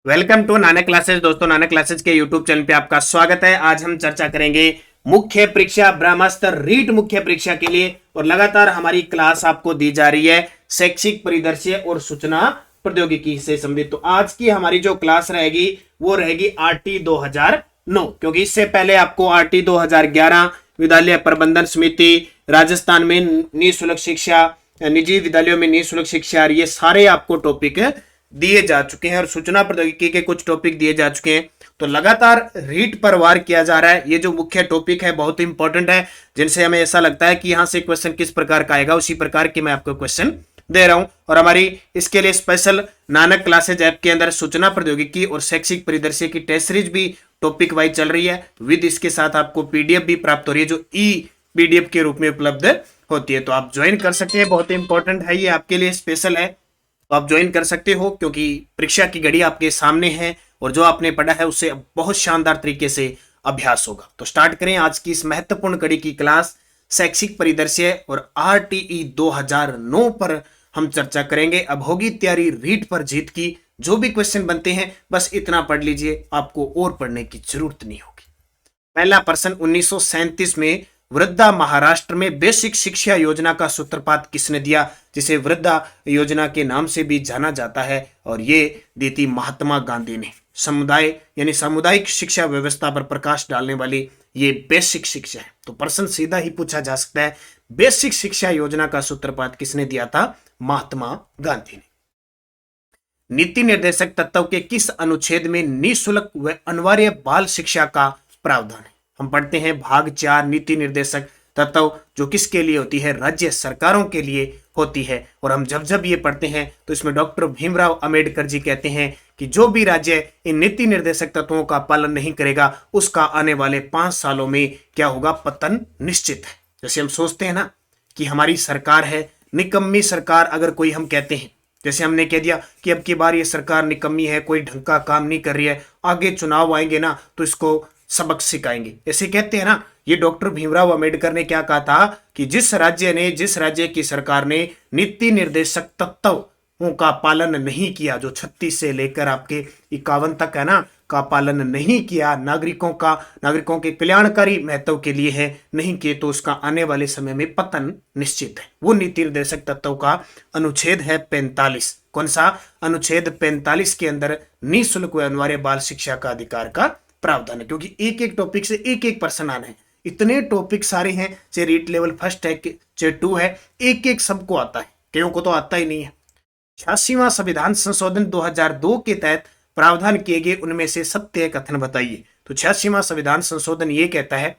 Welcome to Nanak classes. दोस्तों, Nanak classes के YouTube channel पे आपका स्वागत है। आज हम चर्चा करेंगे मुख्य परीक्षा ब्रह्मास्त्र रीट मुख्य परीक्षा के लिए, और लगातार हमारी क्लास आपको दी जा रही है शैक्षिक परिदृश्य और सूचना प्रौद्योगिकी से संबंधित। तो आज की हमारी जो क्लास रहेगी वो रहेगी आरटी 2009, क्योंकि इससे पहले आपको आरटी 2011 विद्यालय प्रबंधन समिति, राजस्थान में निःशुल्क शिक्षा, निजी विद्यालयों में निःशुल्क शिक्षा, ये सारे आपको टॉपिक दिए जा चुके हैं और सूचना प्रौद्योगिकी के कुछ टॉपिक दिए जा चुके हैं। तो लगातार रीट पर वार किया जा रहा है। ये जो मुख्य टॉपिक है बहुत इंपॉर्टेंट है, जिनसे हमें ऐसा लगता है कि यहां से क्वेश्चन किस प्रकार का आएगा, उसी प्रकार के मैं आपको क्वेश्चन दे रहा हूं। और हमारी इसके लिए स्पेशल नानक क्लासेज ऐप के अंदर सूचना प्रौद्योगिकी और शैक्षिक परिदृश्य की टेस्ट सीरीज भी टॉपिक वाइज चल रही है। विद इसके साथ आपको पीडीएफ भी प्राप्त हो रही है, जो ई पीडीएफ के रूप में उपलब्ध होती है। तो आप ज्वाइन कर सकते हैं, बहुत इंपॉर्टेंट है, ये आपके लिए स्पेशल है। तो आप ज्वाइन कर सकते हो, क्योंकि परीक्षा की घड़ी आपके सामने है और जो आपने पढ़ा है उससे बहुत शानदार तरीके से अभ्यास होगा। तो स्टार्ट करें आज की इस महत्वपूर्ण कड़ी की क्लास। शैक्षिक परिदृश्य और आरटीई 2009 पर हम चर्चा करेंगे। अब होगी तैयारी रीट पर जीत की। जो भी क्वेश्चन बनते हैं बस इतना पढ़ लीजिए, आपको और पढ़ने की जरूरत नहीं होगी। पहला प्रश्न, 1937 में वृद्धा महाराष्ट्र में बेसिक शिक्षा योजना का सूत्रपात किसने दिया, जिसे वृद्धा योजना के नाम से भी जाना जाता है, और ये दी थी महात्मा गांधी ने। समुदाय यानी सामुदायिक शिक्षा व्यवस्था पर प्रकाश डालने वाली ये बेसिक शिक्षा है। तो प्रश्न सीधा ही पूछा जा सकता है, बेसिक शिक्षा योजना का सूत्रपात किसने दिया था? महात्मा गांधी ने। नीति निर्देशक तत्व के किस अनुच्छेद में निःशुल्क व अनिवार्य बाल शिक्षा का प्रावधान है? हम पढ़ते हैं भाग 4, नीति निर्देशक तत्व, जो किसके लिए होती है? राज्य सरकारों के लिए होती है। और हम जब जब ये पढ़ते हैं तो इसमें डॉक्टर भीमराव अंबेडकर जी कहते हैं कि जो भी राज्य इन नीति निर्देशक तत्वों का पालन नहीं करेगा उसका आने वाले 5 सालों में क्या होगा? पतन निश्चित है। जैसे हम सोचते हैं ना कि हमारी सरकार है निकम्मी सरकार, अगर कोई हम कहते हैं, जैसे हमने कह दिया कि अब की बार ये सरकार निकम्मी है, कोई ढंग का काम नहीं कर रही है, आगे चुनाव आएंगे ना तो इसको सबक सिखाएंगे, ऐसे कहते हैं ना। ये डॉक्टर भीमराव अंबेडकर ने क्या कहा था कि जिस राज्य की सरकार ने नीति निर्देशक तत्वों का पालन नहीं किया, जो 36 से लेकर आपके 51 तक है ना, का पालन नहीं किया, नागरिकों के कल्याणकारी महत्व के लिए है, नहीं किए, तो उसका आने वाले समय में पतन निश्चित है। वो नीति निर्देशक तत्व का अनुच्छेद है 45। कौन सा? अनुच्छेद 45 के अंदर निःशुल्क व अनिवार्य बाल शिक्षा का अधिकार का प्रावधान है। क्योंकि एक एक टॉपिक से एक एक प्रश्न आना है, इतने टॉपिक सारे हैं, चाहे रीट लेवल फर्स्ट है चाहे 2 है, एक एक सबको आता है, कईयों को तो आता ही नहीं है। 86वां संविधान संशोधन 2002 के तहत प्रावधान किए गए उनमें से सत्य कथन बताइए। तो 86वां संविधान संशोधन ये कहता है,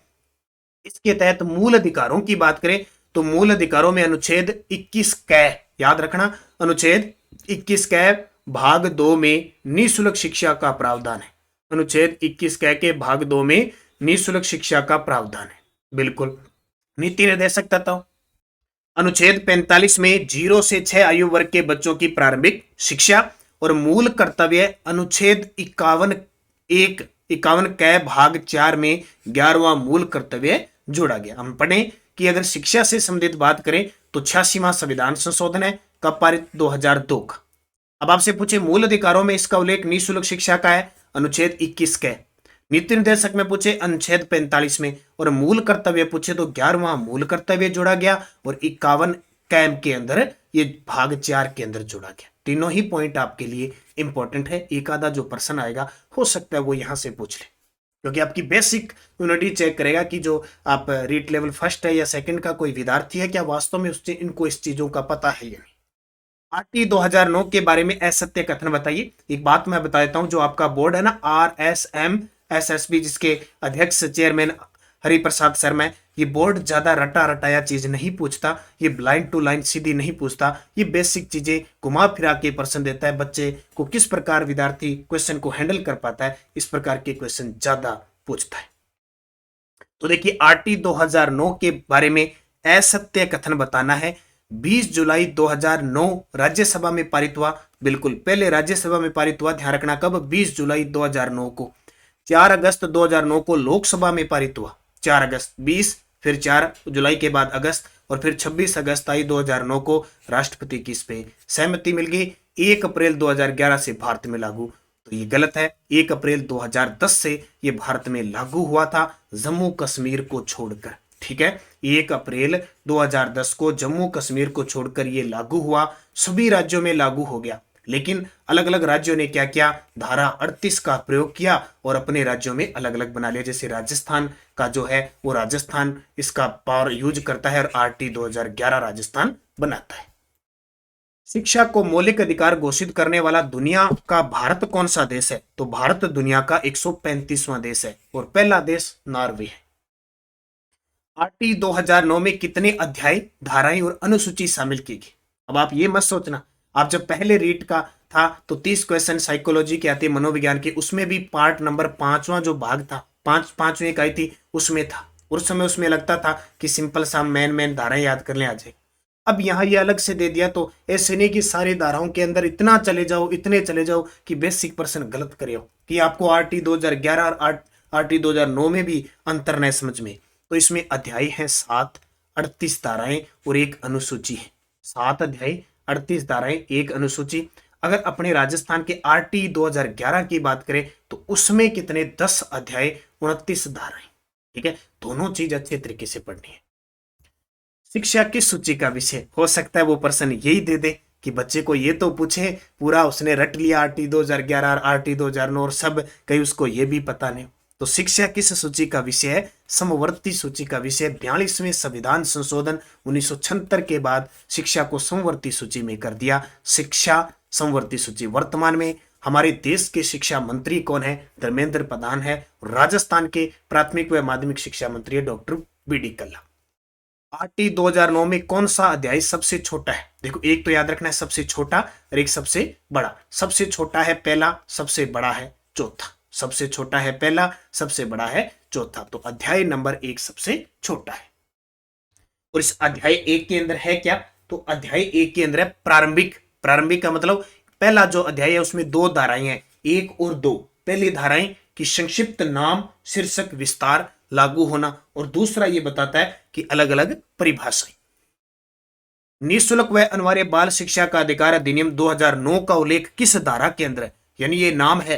इसके तहत मूल अधिकारों की बात करें तो मूल अधिकारों में अनुच्छेद 21 कै, याद रखना, अनुच्छेद 21 कै भाग 2 में निःशुल्क शिक्षा का प्रावधान है। अनुच्छेद 21 कै के भाग 2 में निःशुल्क शिक्षा का प्रावधान है। बिल्कुल। नीति निर्देशक तत्व, अनुच्छेद 45 में 0 से 6 आयु वर्ग के बच्चों की प्रारंभिक शिक्षा, और मूल कर्तव्य अनुच्छेद 51 कै भाग 4 में 11वां मूल कर्तव्य जोड़ा गया। हम पढ़ें कि अगर शिक्षा से संबंधित बात करें तो 86वां संविधान संशोधन है, कब पारित? 2002 का। अब आपसे पूछे मूल अधिकारों में इसका उल्लेख निःशुल्क शिक्षा का है, अनुच्छेद 21 कै। नीति निर्देशक में पूछे अनुच्छेद 45 में, और मूल कर्तव्य पूछे तो 11वां मूल कर्तव्य जोड़ा गया, और 51 कैम के अंदर ये भाग 4 के अंदर जोड़ा गया। तीनों ही पॉइंट आपके लिए इंपॉर्टेंट है। एक आधा जो पर्सन आएगा हो सकता है वो यहां से पूछ ले, क्योंकि आपकी बेसिक यूनिटी चेक करेगा कि जो आप रीट लेवल फर्स्ट है या सेकंड का कोई विद्यार्थी है, क्या वास्तव में उससे इनको इस चीजों का पता है या नहीं। आरटी 2009 के बारे में असत्य कथन बताइए। एक बात मैं बता देता हूं, जो आपका बोर्ड है ना RSMSSB, जिसके अध्यक्ष चेयरमैन हरिप्रसाद शर्मा, ये बोर्ड ज्यादा रटा रटाया चीज नहीं पूछता, ये ब्लाइंड टू लाइन सीधी नहीं पूछता, ये बेसिक चीजें घुमा फिरा के प्रश्न देता है। बच्चे को किस प्रकार विद्यार्थी क्वेश्चन को हैंडल कर पाता है, इस प्रकार के क्वेश्चन ज्यादा पूछता है। तो देखिए, आरटी 2009 के बारे में असत्य कथन बताना है। 20 जुलाई 2009 राज्यसभा में पारित हुआ। बिल्कुल, पहले राज्यसभा में पारित हुआ, ध्यान रखना कब? 20 जुलाई 2009 को। 4 अगस्त 2009 को लोकसभा में पारित हुआ। 4 अगस्त 20, फिर 4 जुलाई के बाद अगस्त, और फिर 26 अगस्त आई 2009 को राष्ट्रपति की इस पे सहमति मिल गई। 1 अप्रैल 2011 से भारत में लागू। तो तो ये गलत है। 1 अप्रैल 2010 से ये भारत में लागू हुआ था, जम्मू कश्मीर को छोड़कर। ठीक है, 1 अप्रैल 2010 को जम्मू कश्मीर को छोड़कर ये लागू हुआ, सभी राज्यों में लागू हो गया। लेकिन अलग अलग राज्यों ने क्या किया, धारा 38 का प्रयोग किया और अपने राज्यों में अलग अलग बना लिया। जैसे राजस्थान का जो है वो राजस्थान इसका पावर यूज करता है और आरटी 2011 राजस्थान बनाता है। शिक्षा को मौलिक अधिकार घोषित करने वाला दुनिया का भारत कौन सा देश है? तो भारत दुनिया का 135वां देश है और पहला देश नॉर्वे है। आरटी 2009 में कितने अध्याय, धाराएं और अनुसूची शामिल की गई? अब आप ये मत सोचना, आप जब पहले रीट का था तो 30 क्वेश्चन साइकोलॉजी के आते, मनोविज्ञान के, उसमें भी पार्ट नंबर 5वां जो भाग था, पांचवी इकाई थी, उसमें था। उस समय उसमें लगता था कि सिंपल सा मेन धाराएं याद कर लें आ जाए। अब यहाँ ये अलग से दे दिया, तो ऐसे नहीं कि सारी धाराओं के अंदर इतना चले जाओ, इतने चले जाओ कि बेसिक पर्सन गलत करे हो कि आपको आरटी 2011 और आरटी 2009 में भी अंतर न समझ में। तो इसमें अध्याय है 7, 38 धाराएं और एक अनुसूची है। 7 अध्याय, 38 धाराएं, एक अनुसूची। अगर अपने राजस्थान के आरटी 2011 की बात करें तो उसमें कितने, 10 अध्याय, 29 धाराएं। ठीक है, दोनों चीज अच्छे तरीके से पढ़नी है। शिक्षा किस सूची का विषय? हो सकता है वो पर्सन यही दे दे कि बच्चे को ये तो पूछे, पूरा उसने रट लिया आरटी 2011 और आरटी 2009 और सब, कहीं उसको ये भी पता नहीं। तो शिक्षा किस सूची का विषय है? समवर्ती सूची का विषय। 42वें संविधान संशोधन 1976 के बाद शिक्षा को समवर्ती सूची में कर दिया। शिक्षा समवर्ती सूची। वर्तमान में हमारे देश के शिक्षा मंत्री कौन है? धर्मेंद्र प्रधान है। राजस्थान के प्राथमिक व माध्यमिक शिक्षा मंत्री है डॉक्टर बी.डी. कल्ला। आरटी 2009 में कौन सा अध्याय सबसे छोटा है? देखो, एक तो याद रखना है सबसे छोटा और एक सबसे बड़ा। सबसे छोटा है पहला, सबसे बड़ा है चौथा। सबसे छोटा है पहला, सबसे बड़ा है चौथा। तो अध्याय नंबर 1 सबसे छोटा है। और इस अध्याय 1 के अंदर है क्या? तो अध्याय 1 के अंदर है प्रारंभिक। प्रारंभिक का मतलब पहला जो अध्याय है उसमें 2 धाराएं हैं, 1 और 2। पहली धाराएं की संक्षिप्त नाम, शीर्षक, विस्तार, लागू होना, और दूसरा ये बताता है कि अलग अलग परिभाषाएं। निःशुल्क व अनिवार्य बाल शिक्षा का अधिकार अधिनियम 2009 का उल्लेख किस धारा के अंदर है? यानी ये नाम है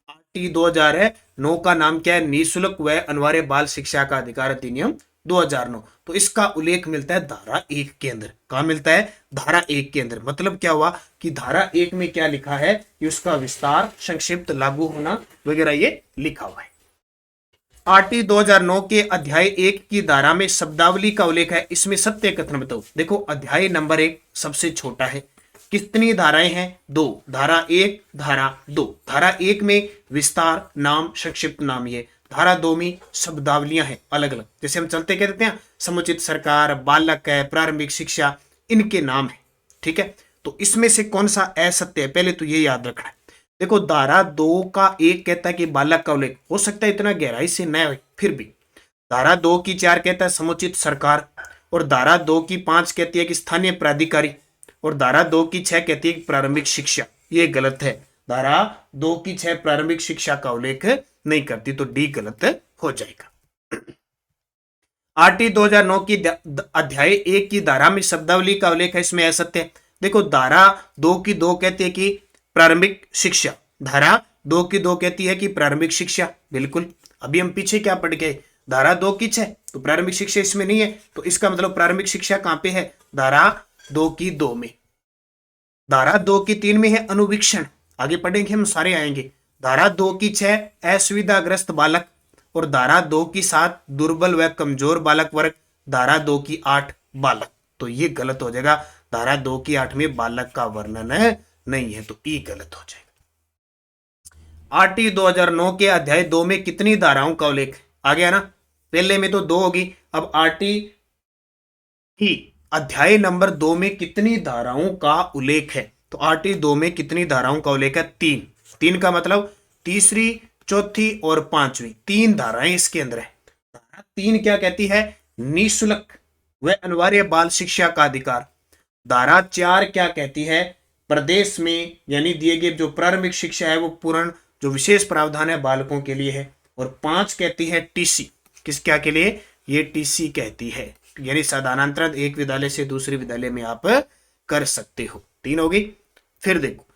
आरटी 2009 का नाम क्या है? निःशुल्क व अनिवार्य बाल शिक्षा का अधिकार अधिनियम 2009। तो इसका उल्लेख मिलता है धारा 1 के अंदर। कहां मिलता है? धारा 1 के अंदर। मतलब क्या हुआ कि धारा 1 में क्या लिखा है कि उसका विस्तार, संक्षिप्त, लागू होना वगैरह ये लिखा हुआ है। आरटी 2009 के अध्याय 1 की धारा में शब्दावली का उल्लेख है, इसमें सत्य कथन बताओ। देखो, अध्याय नंबर 1 सबसे छोटा है। कितनी धाराएं हैं? 2। धारा 1, धारा 2। धारा 1 में विस्तार, नाम, संक्षिप्त नाम, ये। धारा 2 में शब्दावलियां हैं अलग अलग। जैसे हम चलते कह देते हैं समुचित सरकार, बालक है, प्रारंभिक शिक्षा, इनके नाम है। ठीक है, तो इसमें से कौन सा असत्य है? पहले तो ये याद रखना है। देखो, धारा 2 का 1 कहता है कि बालक का उल्लेख, हो सकता है इतना गहराई से न हो, फिर भी। धारा 2 की 4 कहता है समुचित सरकार, और धारा 2 की 5 कहती है कि स्थानीय प्राधिकारी, और धारा 2 की 6 कहती है कि प्रारंभिक शिक्षा। ये गलत है। धारा 2 की 6 प्रारंभिक शिक्षा का उल्लेख नहीं करती, तो डी गलत हो जाएगा। आरटी 2009 की अध्याय 1 की धारा में शब्दावली का उल्लेख है, इसमें असत्य है। देखो, धारा 2 की 2 कहती है कि प्रारंभिक शिक्षा। धारा 2 की 2 कहती है कि प्रारंभिक शिक्षा, बिल्कुल। अभी हम पीछे क्या पढ़ गए? धारा 2 की 6, तो प्रारंभिक शिक्षा इसमें नहीं है, तो इसका मतलब प्रारंभिक शिक्षा कहां पे है? धारा 2 की 2 में। धारा 2 की 3 में है अनुवीक्षण, आगे पढ़ेंगे हम, सारे आएंगे। धारा 2 की 6 असुविधाग्रस्त बालक, और धारा 2 की 7 दुर्बल व कमजोर बालक वर्ग। धारा 2 की 8 बालक, तो ये गलत हो जाएगा। धारा 2 की 8 में बालक का वर्णन नहीं है, तो ई गलत हो जाएगा। आरटी 2009 के अध्याय 2 में कितनी धाराओं का उल्लेख? आ गया ना, पहले में तो 2 होगी, अब आरटी ही अध्याय नंबर 2 में कितनी धाराओं का उल्लेख है? तो आरटी 2 में कितनी धाराओं का उल्लेख है? 3। 3 का मतलब तीसरी, चौथी और 5वीं, 3 धाराएं इसके अंदर है। धारा 3 क्या कहती है? निःशुल्क व अनिवार्य बाल शिक्षा का अधिकार। धारा 4 क्या कहती है? प्रदेश में यानी दिए गए जो प्रारंभिक शिक्षा है वो पूर्ण जो विशेष प्रावधान है बालकों के लिए है। और 5 कहती है टीसी, किस क्या के लिए? ये टीसी कहती है, यानी स्थानांतरण एक विद्यालय से दूसरे विद्यालय में आप कर सकते हो। 3 होगी। फिर देखो,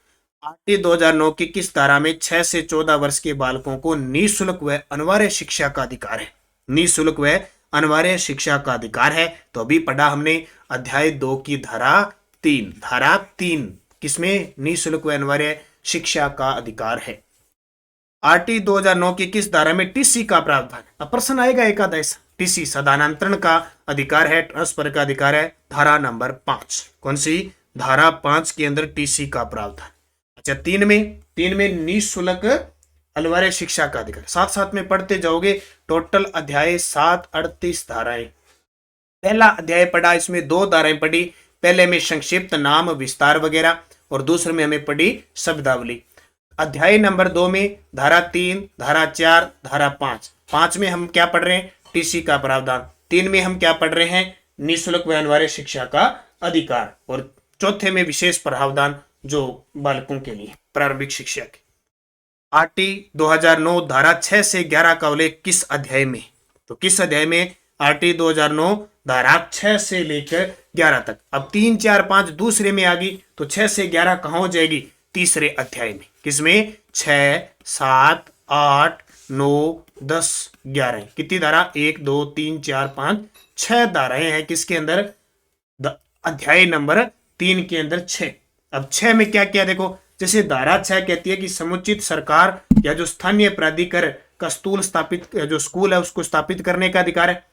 आरटी 2009 की किस धारा में 6 से 14 वर्ष के बालकों को निःशुल्क व अनिवार्य शिक्षा का अधिकार है? निःशुल्क व अनिवार्य शिक्षा का अधिकार है। तो अभी पढ़ा हमने अध्याय 2 की धारा 3 किसमें निःशुल्क व अनिवार्य शिक्षा का अधिकार है। आरटी 2009 की किस धारा में टीसी का प्रावधान? अब प्रश्न आएगा एकाध ऐसा। टीसी स्थानांतरण का अधिकार है, ट्रांसफर का अधिकार है, धारा नंबर 5। कौन सी? धारा 5 के अंदर टीसी का प्रावधान। अच्छा, तीन में निःशुल्क अनिवार्य शिक्षा का अधिकार। साथ साथ में पढ़ते जाओगे। टोटल अध्याय 7 38 धाराएं। पहला अध्याय पढ़ा, इसमें 2 धाराएं पढ़ी। पहले में संक्षिप्त नाम विस्तार वगैरह और दूसरे में हमें पढ़ी शब्दावली। अध्याय नंबर 2 में धारा 3, धारा 4, धारा 5। 5 में हम क्या पढ़ रहे हैं? टीसी का प्रावधान। 3 में हम क्या पढ़ रहे हैं? निःशुल्क व अनिवार्य शिक्षा का अधिकार। और चौथे में विशेष प्रावधान जो बालकों के लिए प्रारंभिक शिक्षा के। आरटी 2009 धारा 6 से 11 का उल्लेख किस अध्याय में? तो किस अध्याय में? आरटी 2009 धारा 6 से लेकर 11 तक। अब 3, 4, 5 दूसरे में आ गई, तो 6 से 11 कहां हो जाएगी? तीसरे अध्याय में। किसमें? 6, 7, 8, 9, 10, 11। कितनी धारा? 1, 2, 3, 4, 5, 6 धाराएं हैं किसके अंदर? अध्याय नंबर 3 के अंदर 6। अब 6 में क्या क्या देखो। जैसे धारा 6 कहती है कि समुचित सरकार या जो स्थानीय प्राधिकरण का जो स्कूल है उसको स्थापित करने का अधिकार है।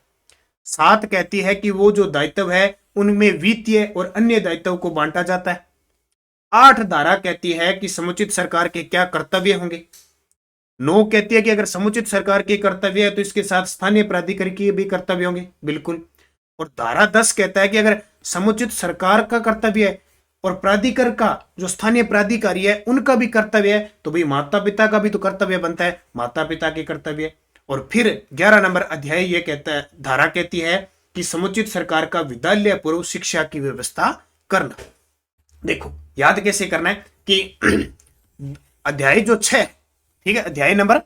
7 कहती है कि वो जो दायित्व है उनमें वित्तीय और अन्य दायित्व को बांटा जाता है। 8 धारा कहती है कि समुचित सरकार के क्या कर्तव्य होंगे। 9 कहती है कि अगर समुचित सरकार के कर्तव्य है तो इसके साथ स्थानीय प्राधिकारी के भी कर्तव्य होंगे। बिल्कुल। और धारा 10 कहता है कि अगर समुचित सरकार का कर्तव्य है और प्राधिकार का जो स्थानीय प्राधिकारी है उनका भी कर्तव्य है, तो भाई माता पिता का भी तो कर्तव्य बनता है, माता पिता के कर्तव्य। और फिर 11 नंबर अध्याय ये कहता है, धारा कहती है कि समुचित सरकार का विद्यालय पूर्व शिक्षा की व्यवस्था करना। देखो याद कैसे करना है कि अध्याय जो 6, ठीक है, अध्याय नंबर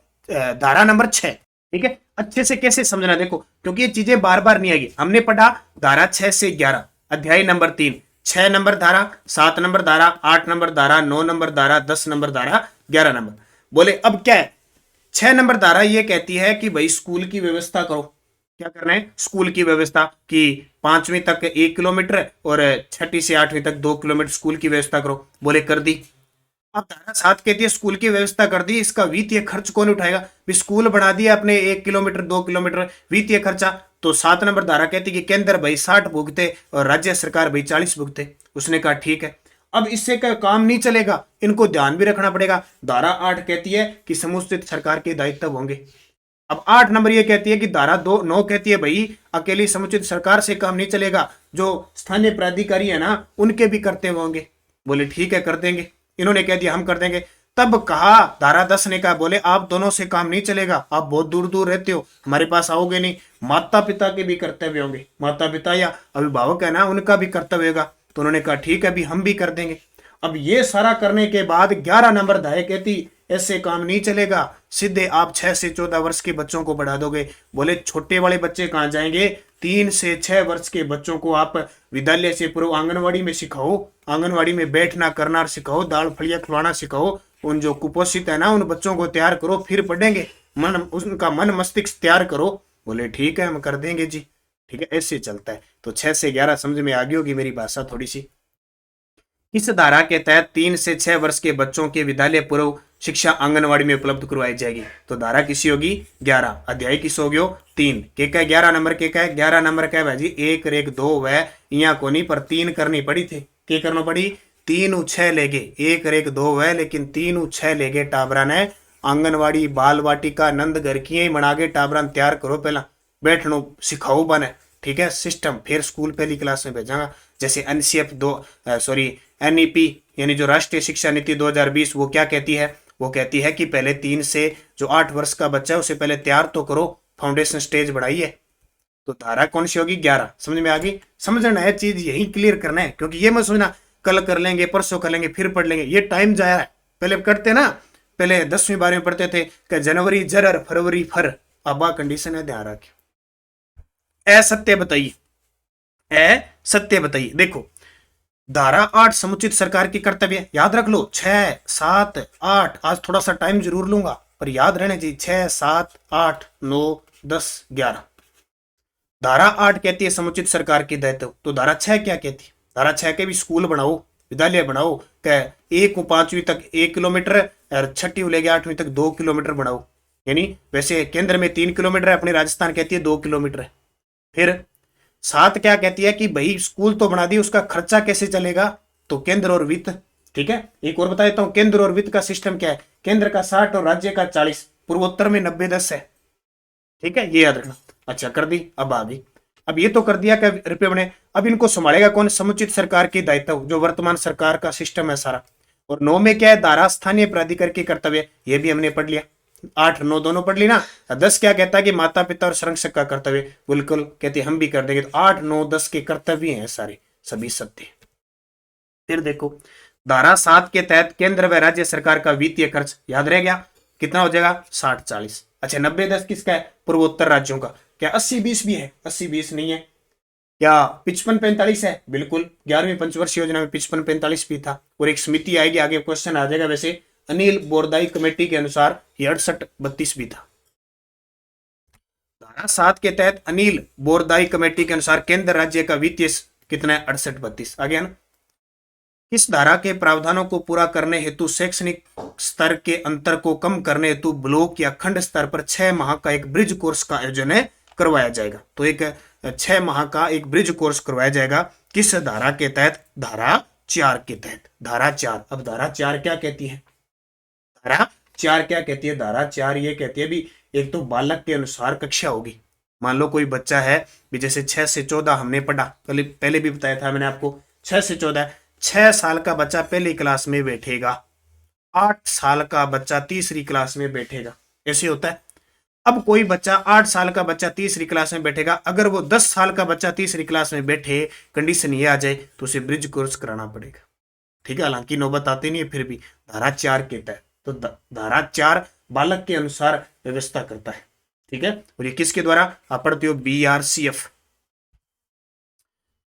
धारा नंबर 6, ठीक है, अच्छे से कैसे समझना देखो, क्योंकि ये चीजें बार बार नहीं आएगी। हमने पढ़ा धारा 6 से 11, अध्याय नंबर 3, 6 नंबर धारा, 7 नंबर धारा, 8 नंबर धारा, 9 नंबर धारा, 10 नंबर धारा, 11 नंबर। बोले अब क्या है? 6 नंबर धारा ये कहती है कि भाई स्कूल की व्यवस्था करो। क्या करना है? स्कूल की व्यवस्था कि 5वीं तक 1 किलोमीटर और 6ठी से 8वीं तक 2 किलोमीटर स्कूल की व्यवस्था करो। बोले कर दी। अब धारा 7 कहती है स्कूल की व्यवस्था कर दी, इसका वित्तीय खर्च कौन उठाएगा? भी स्कूल बढ़ा दिया अपने 1 किलोमीटर 2 किलोमीटर, वित्तीय खर्चा। तो 7 नंबर धारा कहती है कि केंद्र भाई 60 भुगते और राज्य सरकार भाई 40 भुगते। उसने कहा ठीक है। अब इससे का काम नहीं चलेगा, इनको ध्यान भी रखना पड़ेगा। धारा 8 कहती है कि समुचित सरकार के दायित्व होंगे। अब 8 नंबर ये कहती है कि धारा 9 कहती है भाई अकेली समुचित सरकार से काम नहीं चलेगा, जो स्थानीय प्राधिकारी है ना उनके भी कर्तव्य होंगे। बोले ठीक है कर देंगे। इन्होंने कह दिया हम कर देंगे। तब कहा धारा 10 ने कहा बोले आप दोनों से काम नहीं चलेगा, आप बहुत दूर दूर रहते हो, हमारे पास आओगे नहीं। माता पिता के भी कर्तव्य होंगे, माता पिता या अभिभावक है ना उनका भी कर्तव्य होगा। तो उन्होंने कहा ठीक है भी हम भी कर देंगे। अब ये सारा करने के बाद 11 नंबर धारा कहती ऐसे काम नहीं चलेगा, सीधे आप 6 से 14 वर्ष के बच्चों को बढ़ा दोगे। बोले छोटे वाले बच्चे कहाँ जाएंगे? 3 से 6 वर्ष के बच्चों को आप विद्यालय से पूर्व आंगनवाड़ी में सिखाओ, आंगनवाड़ी में बैठना करना सिखाओ, दाल फलिया खिलवाना सिखाओ। उन जो कुपोषित है ना उन बच्चों को तैयार करो, फिर पढ़ेंगे। उनका मन मस्तिष्क तैयार करो। बोले ठीक है हम कर देंगे जी। ठीक है, ऐसे चलता है। तो 6 से 11 समझ में आ गई होगी मेरी भाषा थोड़ी सी। इस धारा के तहत 3 से 6 वर्ष के बच्चों के विद्यालय पूर्व शिक्षा आंगनवाड़ी में उपलब्ध करवाई जाएगी। तो धारा किसी होगी? 11। अध्याय किस हो गयो? 3 के का 11 नंबर के का 11 नंबर का भाजी 1 रेख 2 वह यहाँ को नहीं पर 3 करनी पड़ी थे। के करना पड़ी? 3 6 ले गए, 1 रेख 2 वह लेकिन 3 6 ले गए। टाबरा ने आंगनवाड़ी बाल वाटिका नंद घर की बना के टाबरा तैयार करो, पहला बैठनो सिखाओ बने। ठीक है, सिस्टम फिर स्कूल पहली क्लास में भेजांगा। जैसे एनईपी यानी जो राष्ट्रीय शिक्षा नीति 2020 वो क्या कहती है? वो कहती है कि पहले 3 से जो 8 वर्ष का बच्चा है उसे पहले तैयार तो करो, फाउंडेशन स्टेज बढ़ाइए। तो धारा कौन सी होगी? 11। समझ में आ गई? समझना है चीज यही क्लियर करना है, क्योंकि ये मत सोचना कल कर लेंगे परसों कर लेंगे फिर पढ़ लेंगे, ये टाइम जाया है। पहले करते ना, पहले 10वीं 12वीं पढ़ते थे कि जनवरी जरर फरवरी फर। अब कंडीशन है, ध्यान रखिए। असत्य बताइए, असत्य बताइए। देखो धारा 8 समुचित सरकार की कर्तव्य, याद रख लो 6, 7, 8। आज थोड़ा सा टाइम जरूर लूंगा पर याद रहने चाहिए 6, 7, 8, 9, 10, 11। धारा 8 कहती है समुचित सरकार की दायित्व, तो धारा 6 क्या कहती है? धारा 6 के भी स्कूल बनाओ, विद्यालय बनाओ, कह 1 को 5वीं तक 1 किलोमीटर और 6वीं लेके 8वीं तक 2 किलोमीटर बनाओ। यानी वैसे केंद्र में 3 किलोमीटर है, अपनी राजस्थान कहती है 2 किलोमीटर है। फिर 7 क्या कहती है कि भाई स्कूल तो बना दी, उसका खर्चा कैसे चलेगा? तो केंद्र और वित्त। ठीक है, एक और बता देता हूं, केंद्र और वित्त का सिस्टम क्या है? केंद्र का 60 और राज्य का 40, पूर्वोत्तर में 90-10 है। ठीक है, ये याद रखना। अच्छा कर दी, अब आ गई। अब ये तो कर दिया क्या रुपये बने, अब इनको संभालेगा कौन? समुचित सरकार की दायित्व, जो वर्तमान सरकार का सिस्टम है सारा। और 9 में क्या है? धारा स्थानीय प्राधिकार के कर्तव्य, ये भी हमने पढ़ लिया। 8, 9 दोनों पढ़ ली ना। 10 क्या कहता है कि माता पिता और संरक्षक का कर्तव्य, बिल्कुल कहते हम भी कर देंगे। तो 8, 9, 10 के कर्तव्य हैं सारे, सभी सत्य। फिर देखो धारा 7 के तहत केंद्र व राज्य सरकार का वित्तीय खर्च, याद रह गया कितना हो जाएगा? 60-40। अच्छा 90-10 किसका है? पूर्वोत्तर राज्यों का। क्या 80-20 भी है? 80-20 नहीं है। क्या 55-45 है? बिल्कुल, 11वीं पंचवर्षीय योजना में 55-45 भी था। और एक समिति आएगी, आगे क्वेश्चन आ जाएगा। वैसे अनिल बोरदाई कमेटी के अनुसार ये 68-32 भी था। धारा 7 के तहत अनिल बोरदाई कमेटी के अनुसार केंद्र राज्य का वित्तीय कितना है? 68-32 आ गया ना। इस धारा के प्रावधानों को पूरा करने हेतु शैक्षणिक स्तर के अंतर को कम करने हेतु ब्लॉक या खंड स्तर पर 6 माह का एक ब्रिज कोर्स का आयोजन करवाया जाएगा। तो एक 6 माह का एक ब्रिज कोर्स करवाया जाएगा। किस धारा के तहत? धारा 4 के तहत। धारा 4। अब धारा 4 क्या कहती है? धारा 4 क्या कहती है? धारा 4 ये कहती है भी एक तो बालक के अनुसार कक्षा होगी। मान लो कोई बच्चा है भी, जैसे 6 से 14 हमने पढ़ा, पहले भी बताया था मैंने आपको, 6 से 14, 6 साल का बच्चा पहली क्लास में बैठेगा, 8 साल का बच्चा तीसरी क्लास में बैठेगा, ऐसे होता है। अब कोई बच्चा 8 साल का बच्चा तीसरी क्लास में बैठेगा, अगर वो 10 साल का बच्चा तीसरी क्लास में बैठे, कंडीशन ये आ जाए तो उसे ब्रिज कोर्स कराना पड़ेगा। ठीक है, हालांकि नौबत आती नहीं है, फिर भी धारा 4 के तहत। तो धारा 4 बालक के अनुसार व्यवस्था करता है। ठीक है, और ये किसके द्वारा? आप पढ़ते हो BRCF।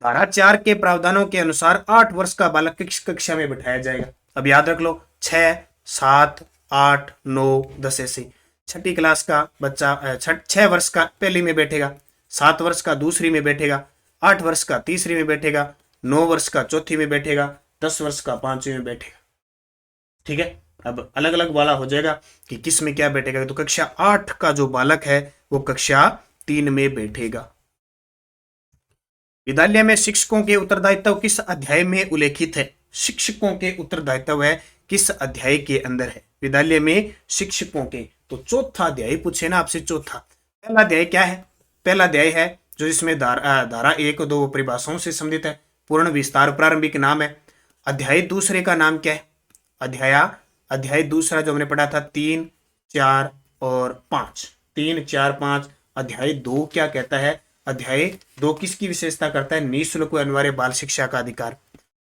धारा 4 के प्रावधानों के अनुसार 8 वर्ष का बालक किस कक्षा में बैठाया जाएगा? अब याद रख लो 6, 7, 8, 9, 10 ऐसे। 6ठी क्लास का बच्चा 6 वर्ष का पहली में बैठेगा, 7 वर्ष का दूसरी में बैठेगा, 8 वर्ष का तीसरी में बैठेगा, 9 वर्ष का चौथी में बैठेगा, 10 वर्ष का 5वीं में बैठेगा। ठीक है, अब अलग अलग वाला हो जाएगा कि किस में क्या बैठेगा। तो कक्षा 8 का जो बालक है वो कक्षा 3 में बैठेगा। विद्यालय में शिक्षकों के उत्तरदायित्व किस अध्याय में उल्लेखित है? शिक्षकों के उत्तरदायित्व है किस अध्याय के अंदर है? विद्यालय में शिक्षकों के, तो चौथा अध्याय पूछे ना आपसे। चौथा, पहला अध्याय क्या है? पहला अध्याय है जो इसमें धारा 1 और 2 परिभाषाओं से संबंधित है, पूर्ण विस्तार प्रारंभिक नाम है। अध्याय दूसरे का नाम क्या है? अध्याय दूसरा जो हमने पढ़ा था 3, 4 और 5, 3, 4, 5। अध्याय 2 क्या कहता है? अध्याय 2 किसकी विशेषता करता है? निःशुल्क अनिवार्य बाल शिक्षा का अधिकार।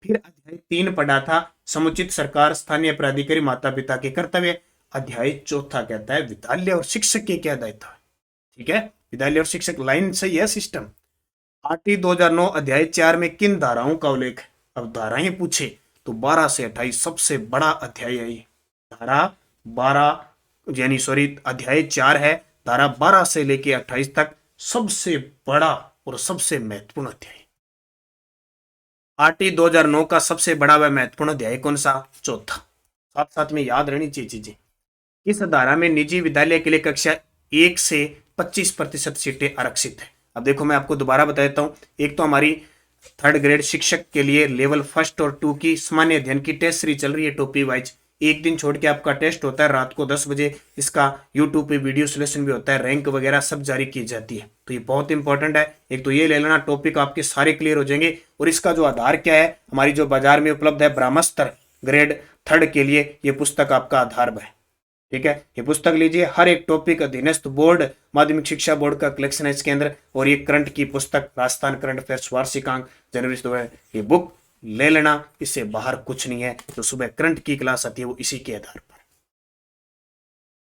फिर अध्याय 3 पढ़ा था समुचित सरकार स्थानीय प्राधिकारी माता पिता के कर्तव्य। अध्याय 4 कहता है विद्यालय और शिक्षक के क्या दायित्व है। ठीक है, विद्यालय और शिक्षक, लाइन सही है सिस्टम। RT 2009 अध्याय 4 में किन धाराओं का उल्लेख है? अब धाराएं पूछे तो 12 से 28 सबसे बड़ा अध्याय है ये। धारा 12 यानी अध्याय 4 है, धारा 12 से लेके 28 तक सबसे बड़ा और सबसे महत्वपूर्ण अध्याय। RT 2009 का सबसे बड़ा व महत्वपूर्ण अध्याय कौन सा? चौथा। साथ साथ में याद रहनी चाहिए चीजें। इस धारा में निजी विद्यालय के लिए कक्षा 1 से 25% सीटें आरक्षित है। अब देखो मैं आपको दोबारा बता देता हूं। एक तो हमारी 3rd ग्रेड शिक्षक के लिए लेवल 1 और 2 की सामान्य अध्ययन की टेस्ट सीरीज चल रही है टॉपिक वाइज। एक दिन छोड़ के आपका टेस्ट होता है रात को 10 बजे। इसका यूट्यूब पे वीडियो सोल्यूशन भी होता है, रैंक वगैरह सब जारी की जाती है। तो ये बहुत इंपॉर्टेंट है। एक तो ये ले लेना, टॉपिक आपके सारे क्लियर हो जाएंगे। और इसका जो आधार क्या है, हमारी जो बाजार में उपलब्ध है ब्रह्मास्त्र ग्रेड 3rd के लिए, ये पुस्तक आपका आधार है। ठीक है, ये पुस्तक लीजिए। हर एक टॉपिक अधीनस्थ बोर्ड माध्यमिक शिक्षा बोर्ड का कलेक्शन है इसके अंदर। और ये करंट की पुस्तक राजस्थान करंट अफेयर्स वार्षिकांक जनवरी से ये बुक ले लेना, इससे बाहर कुछ नहीं है। जो सुबह करंट की क्लास आती है वो इसी के आधार पर।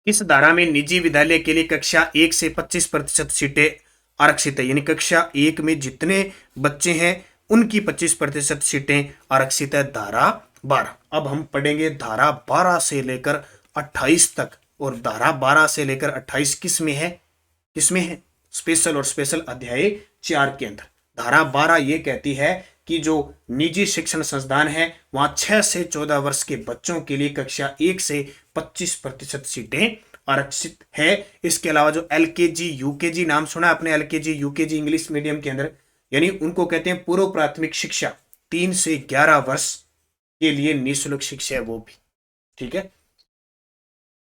इस धारा में निजी विद्यालय के लिए कक्षा 1 से 25% सीटें आरक्षित है। यानी कक्षा 1 में जितने बच्चे हैं उनकी 25% सीटें आरक्षित है धारा 12। अब हम पढ़ेंगे धारा 12 से लेकर 28 तक, और धारा 12 से लेकर 28 किसमें है स्पेशल और स्पेशल अध्याय 4 के अंदर। धारा 12 ये कहती है कि जो निजी शिक्षण संस्थान है वहां 6 से 14 वर्ष के बच्चों के लिए कक्षा 1 से 25% सीटें आरक्षित है। इसके अलावा जो एलकेजी यूकेजी, नाम सुना आपने एलकेजी यूकेजी इंग्लिश मीडियम के अंदर, यानी उनको कहते हैं पूर्व प्राथमिक शिक्षा, 3 से 11 वर्ष के लिए निःशुल्क शिक्षा है वो भी, ठीक है।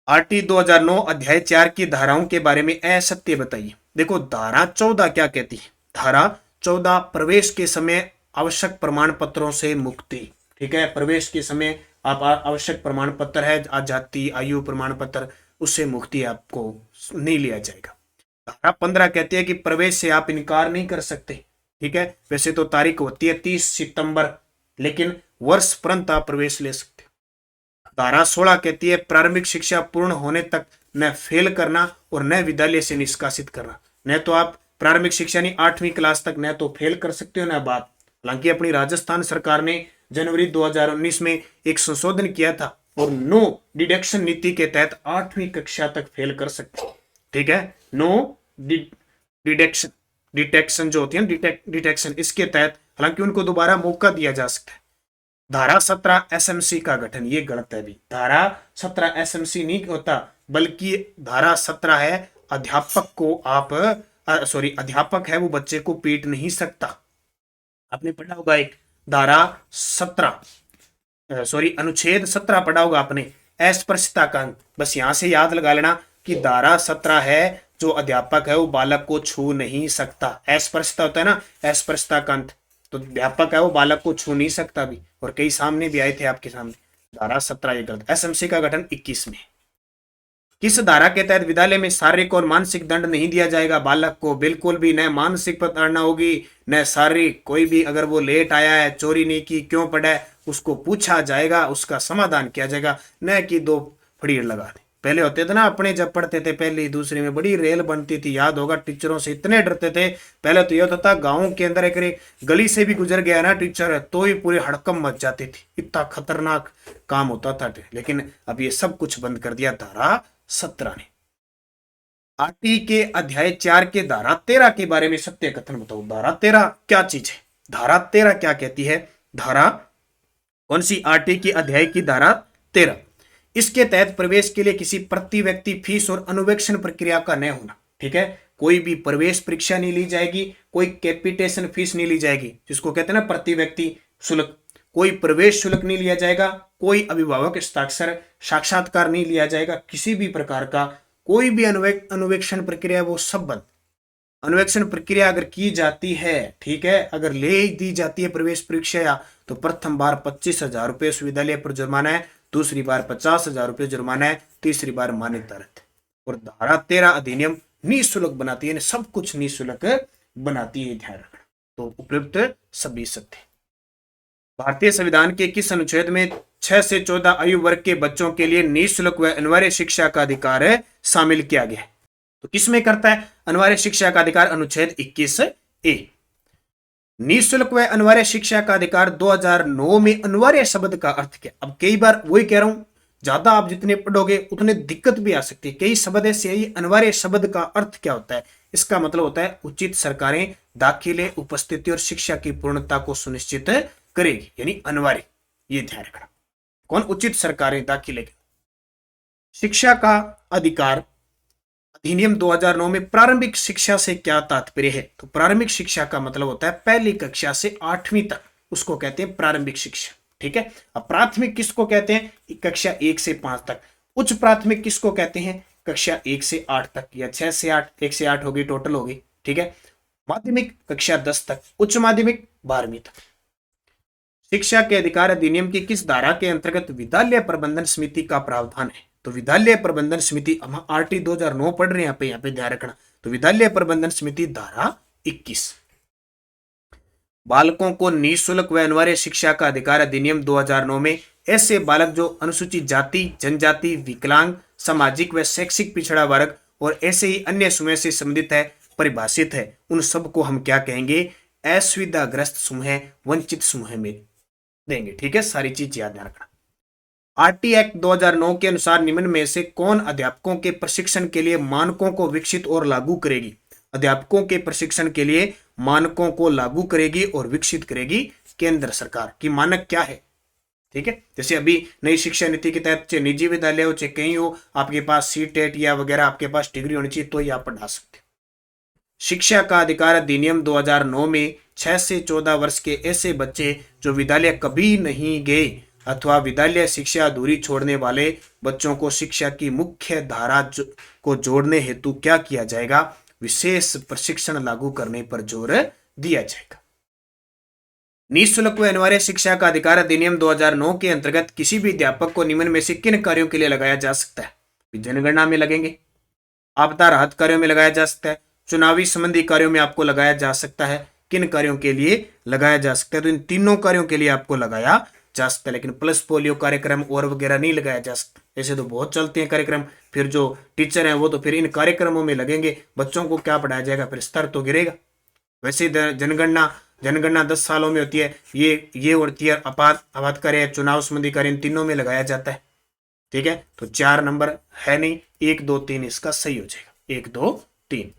आरटी 2009 अध्याय 4 की धाराओं के बारे में असत्य बताइए। देखो धारा 14 क्या कहती है, धारा 14 प्रवेश के समय आवश्यक प्रमाण पत्रों से मुक्ति, ठीक है। प्रवेश के समय आप आवश्यक प्रमाण पत्र है जाति आयु प्रमाण पत्र, उससे मुक्ति आपको नहीं लिया जाएगा। धारा 15 कहती है कि प्रवेश से आप इनकार नहीं कर सकते, ठीक है। वैसे तो तारीख होती है 30 सितंबर, लेकिन वर्ष परंत आप प्रवेश ले सकते। धारा 16 कहती है प्रारंभिक शिक्षा पूर्ण होने तक न फेल करना और न विद्यालय से निष्कासित करना। न तो आप प्रारंभिक शिक्षा नहीं 8वीं क्लास तक न तो फेल कर सकते हो न बात। हालांकि अपनी राजस्थान सरकार ने जनवरी 2019 में एक संशोधन किया था और नो डिडक्शन नीति के तहत 8वीं कक्षा तक फेल कर सकते, ठीक है। नो डिटेक्शन जो होती है डिटेक्शन, इसके तहत हालांकि उनको दोबारा मौका दिया जा सकता है। धारा 17 एसएमसी का गठन, ये गलत है भी। धारा 17 एसएमसी नहीं होता, बल्कि धारा 17 है अध्यापक को आप अध्यापक है वो बच्चे को पीट नहीं सकता। आपने पढ़ा होगा एक धारा 17 अनुच्छेद 17 पढ़ा होगा आपने, अस्पृश्यता का अंत। बस यहां से याद लगा लेना कि धारा 17 है जो अध्यापक है वो बालक को छू नहीं सकता। अस्पृश्यता होता है ना, अस्पृश्यता का अंत, तो अध्यापक है वो बालक को छू नहीं सकता भी, और कई सामने भी आए थे आपके सामने। धारा 17 ये गलत। एसएमसी का गठन 21 में। किस धारा के तहत विद्यालय में शारीरिक और मानसिक दंड नहीं दिया जाएगा बालक को? बिल्कुल भी, न मानसिक प्रताड़ना होगी न शारीरिक। कोई भी अगर वो लेट आया है, चोरी नहीं की, क्यों पड़ा है, उसको पूछा जाएगा, उसका समाधान किया जाएगा, न कि 2 फड़ीर लगा दे। पहले होते थे ना, अपने जब पढ़ते थे पहली दूसरी में बड़ी रेल बनती थी, याद होगा, टीचरों से इतने डरते थे। पहले तो यह होता था गांव के अंदर एक गली से भी गुजर गया ना टीचर तो ही पूरी हड़कम मच जाती थी, इतना खतरनाक काम होता था। लेकिन अब ये सब कुछ बंद कर दिया धारा 17 ने। आरटी के अध्याय 4 के धारा 13 के बारे में सत्य कथन बताओ। धारा 13 क्या चीज है? धारा 13 क्या कहती है? धारा कौन सी? आरटी की अध्याय की धारा 13। इसके तहत प्रवेश के लिए किसी प्रति व्यक्ति फीस और अनुवेक्षण प्रक्रिया का न होना, ठीक है। कोई भी प्रवेश परीक्षा नहीं ली जाएगी, कोई कैपिटेशन फीस नहीं ली जाएगी, जिसको कहते हैं ना प्रति व्यक्ति शुल्क। कोई प्रवेश शुल्क नहीं लिया जाएगा, कोई अभिभावक हस्ताक्षर साक्षात्कार नहीं लिया जाएगा, किसी भी प्रकार का कोई भी अनुवेक्षण प्रक्रिया वो सब बंद। अनुवेक्षण प्रक्रिया अगर की जाती है, ठीक है, अगर ले दी जाती है प्रवेश परीक्षा, तो प्रथम बार 25,000 रुपये उस विद्यालय पर जुर्माना है, दूसरी बार 50,000 रुपये जुर्माना है, तीसरी बार मान्यता रद्द। और धारा 13 अधिनियम निःशुल्क बनाती है, सब कुछ निःशुल्क बनाती है, ध्यान रखना। तो उपयुक्त सभी सत्य। भारतीय संविधान के किस अनुच्छेद में 6 से 14 आयु वर्ग के बच्चों के लिए निःशुल्क व अनिवार्य शिक्षा का अधिकार शामिल किया गया है? तो किसमें करता है अनिवार्य शिक्षा का अधिकार? अनुच्छेद 21A। निःशुल्क व अनिवार्य शिक्षा का अधिकार 2009 में अनिवार्य शब्द का अर्थ क्या? अब कई बार वही कह रहा हूं, ज्यादा आप जितने पढ़ोगे उतने दिक्कत भी आ सकती है। कई शब्द ऐसे है, अनिवार्य शब्द का अर्थ क्या होता है? इसका मतलब होता है उचित सरकारें दाखिले, उपस्थिति और शिक्षा की पूर्णता को सुनिश्चित करेगी, यानी अनिवार्य। ये ध्यान रखना। कौन? उचित सरकारें दाखिले। शिक्षा का अधिकार अधिनियम 2009 में प्रारंभिक शिक्षा से क्या तात्पर्य है? तो प्रारंभिक शिक्षा का मतलब होता है पहली कक्षा से 8वीं तक, उसको कहते हैं प्रारंभिक शिक्षा, ठीक है। अब प्राथमिक किसको कहते हैं? कक्षा 1 से 5 तक। उच्च प्राथमिक किसको कहते हैं? कक्षा 1 से 8 तक, या 6 से 8, 1 से 8 होगी टोटल होगी, ठीक है। माध्यमिक कक्षा 10 तक, उच्च माध्यमिक 12वीं तक। शिक्षा के अधिकार अधिनियम की किस धारा के अंतर्गत विद्यालय प्रबंधन समिति का प्रावधान है? तो विद्यालय प्रबंधन समिति, हम आरटी 2009 पढ़ रहे हैं, यहाँ पे ध्यान रखना। तो विद्यालय प्रबंधन समिति धारा 21। बालकों को निःशुल्क व अनिवार्य शिक्षा का अधिकार अधिनियम 2009 में ऐसे बालक जो अनुसूचित जाति, जनजाति, विकलांग, सामाजिक व शैक्षिक पिछड़ा वर्ग और ऐसे ही अन्य समूह से संबंधित है, परिभाषित है, उन सबको हम क्या कहेंगे? असुविधाग्रस्त समूह, वंचित समूह में देंगे। ठीक है, सारी चीज याद रखना। आरटी एक्ट 2009 के अनुसार निम्न में से कौन अध्यापकों के प्रशिक्षण के लिए मानकों को विकसित और लागू करेगी? अध्यापकों के प्रशिक्षण के लिए मानकों को लागू करेगी और विकसित करेगी केंद्र सरकार। की मानक क्या है? ठीक है, जैसे अभी नई शिक्षा नीति के तहत चाहे निजी विद्यालय हो चाहे कहीं हो, आपके पास सीटेट या वगैरह आपके पास डिग्री होनी चाहिए तो ही आप पढ़ा सकते। शिक्षा का अधिकार अधिनियम 2009 में 6 से 14 वर्ष के ऐसे बच्चे जो विद्यालय कभी नहीं गए अथवा विद्यालय शिक्षा अधूरी छोड़ने वाले बच्चों को शिक्षा की मुख्य धारा को जोड़ने हेतु क्या किया जाएगा? विशेष प्रशिक्षण लागू करने पर जोर दिया जाएगा। निःशुल्क व अनिवार्य शिक्षा का अधिकार अधिनियम 2009 के अंतर्गत किसी भी अध्यापक को निम्न में से किन कार्यों के लिए लगाया जा सकता है? जनगणना में लगेंगे, आपदा राहत कार्यों में लगाया जा सकता है, चुनावी संबंधी कार्यों में आपको लगाया जा सकता है। किन कार्यों के लिए लगाया जा सकता है? तो इन तीनों कार्यों के लिए आपको लगाया जा सकता है, लेकिन प्लस पोलियो कार्यक्रम और वगैरह नहीं लगाया जा सकता। ऐसे तो बहुत चलते हैं कार्यक्रम, फिर जो टीचर हैं वो तो फिर इन कार्यक्रमों में लगेंगे, बच्चों को क्या पढ़ाया जाएगा? फिर स्तर तो गिरेगा। वैसे जनगणना 10 सालों में होती है, ये होती है आपात कार्य, चुनाव संबंधी कार्य, इन तीनों में लगाया जाता है। ठीक है, तो 4 नंबर है नहीं, 1 2 3 इसका सही हो जाएगा, 1 2 3।